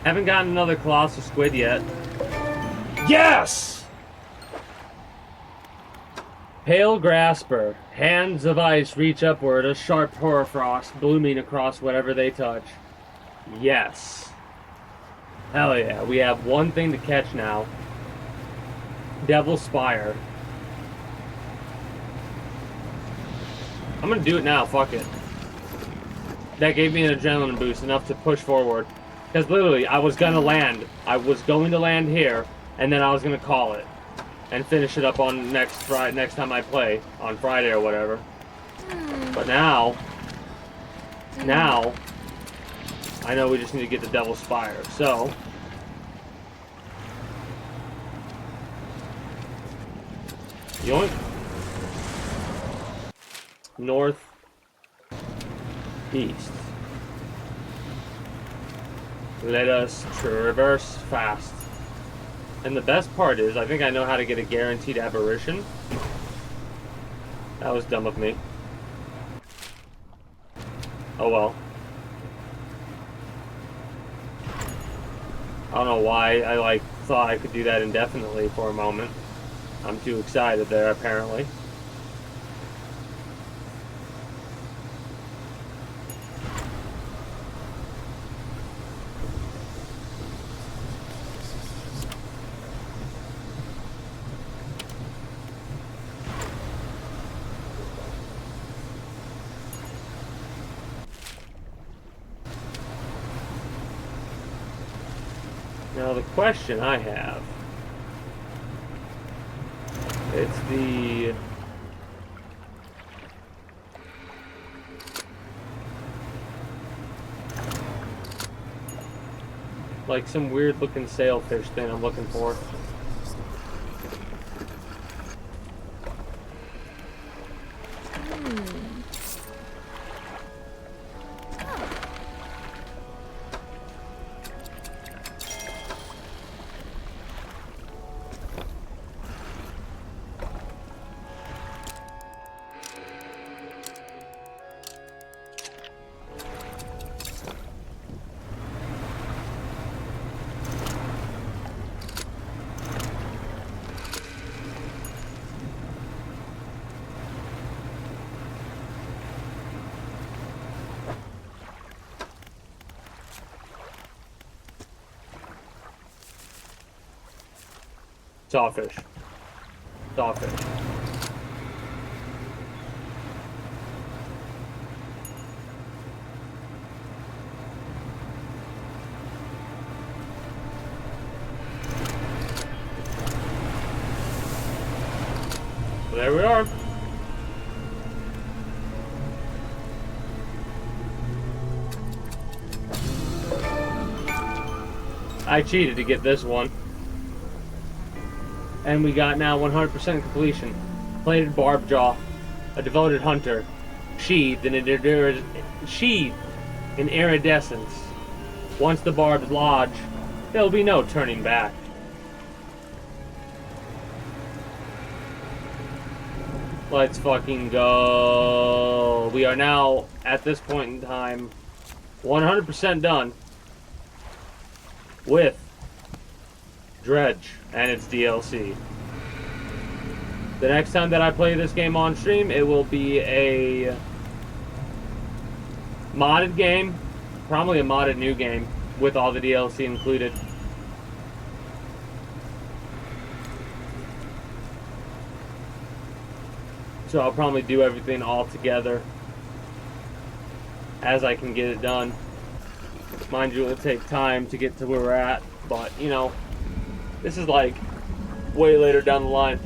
Haven't gotten another colossal squid yet. Yes! Pale grasper. Hands of ice reach upward, a sharp hoarfrost blooming across whatever they touch. Yes. Hell yeah, we have one thing to catch now. Devil's Spire. I'm gonna do it now, fuck it. That gave me an adrenaline boost, enough to push forward. Because literally, I was gonna land. I was going to land here, and then I was gonna call it. And finish it up on next time I play, on Friday or whatever. But now, I know we just need to get the Devil's Spire, so... Yoink. North. East. Let us traverse fast. And the best part is, I think I know how to get a guaranteed aberration. That was dumb of me. Oh well. I don't know why I thought I could do that indefinitely for a moment. I'm too excited there, apparently. Now the question I have, it's the like some weird looking sailfish thing I'm looking for. Sawfish. Sawfish. Well, there we are. I cheated to get this one. And we got now 100% completion. Plated barb jaw, a devoted hunter, sheathed in iridescence. Once the barbs lodge, there'll be no turning back. Let's fucking go. We are now, at this point in time, 100% done with Dredge and its DLC. The next time that I play this game on stream, it will be a modded game, probably a modded new game with all the DLC included. So I'll probably do everything all together as I can get it done. Mind you, it'll take time to get to where we're at, but you know, this is like way later down the line.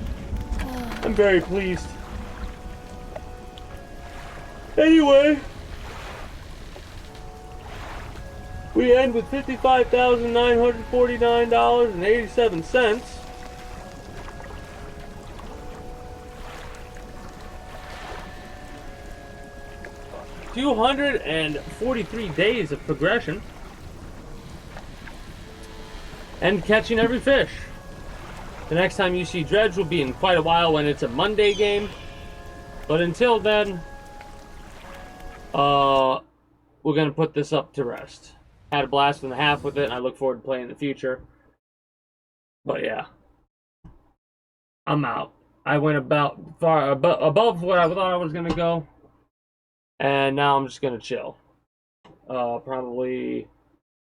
I'm very pleased. Anyway, we end with $55,949.87. $243 days of progression. And catching every fish. The next time you see Dredge will be in quite a while when it's a Monday game. But until then, we're going to put this up to rest. Had a blast and a half with it, and I look forward to playing in the future. But yeah, I'm out. I went about far above what I thought I was going to go. And now I'm just going to chill. Probably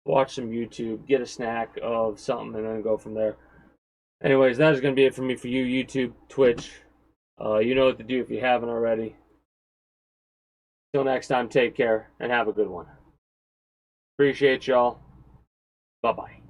watch some YouTube, get a snack of something, and then go from there. Anyways, that is going to be it for me for you, YouTube, Twitch. You know what to do if you haven't already. Till next time, take care, and have a good one. Appreciate y'all. Bye-bye.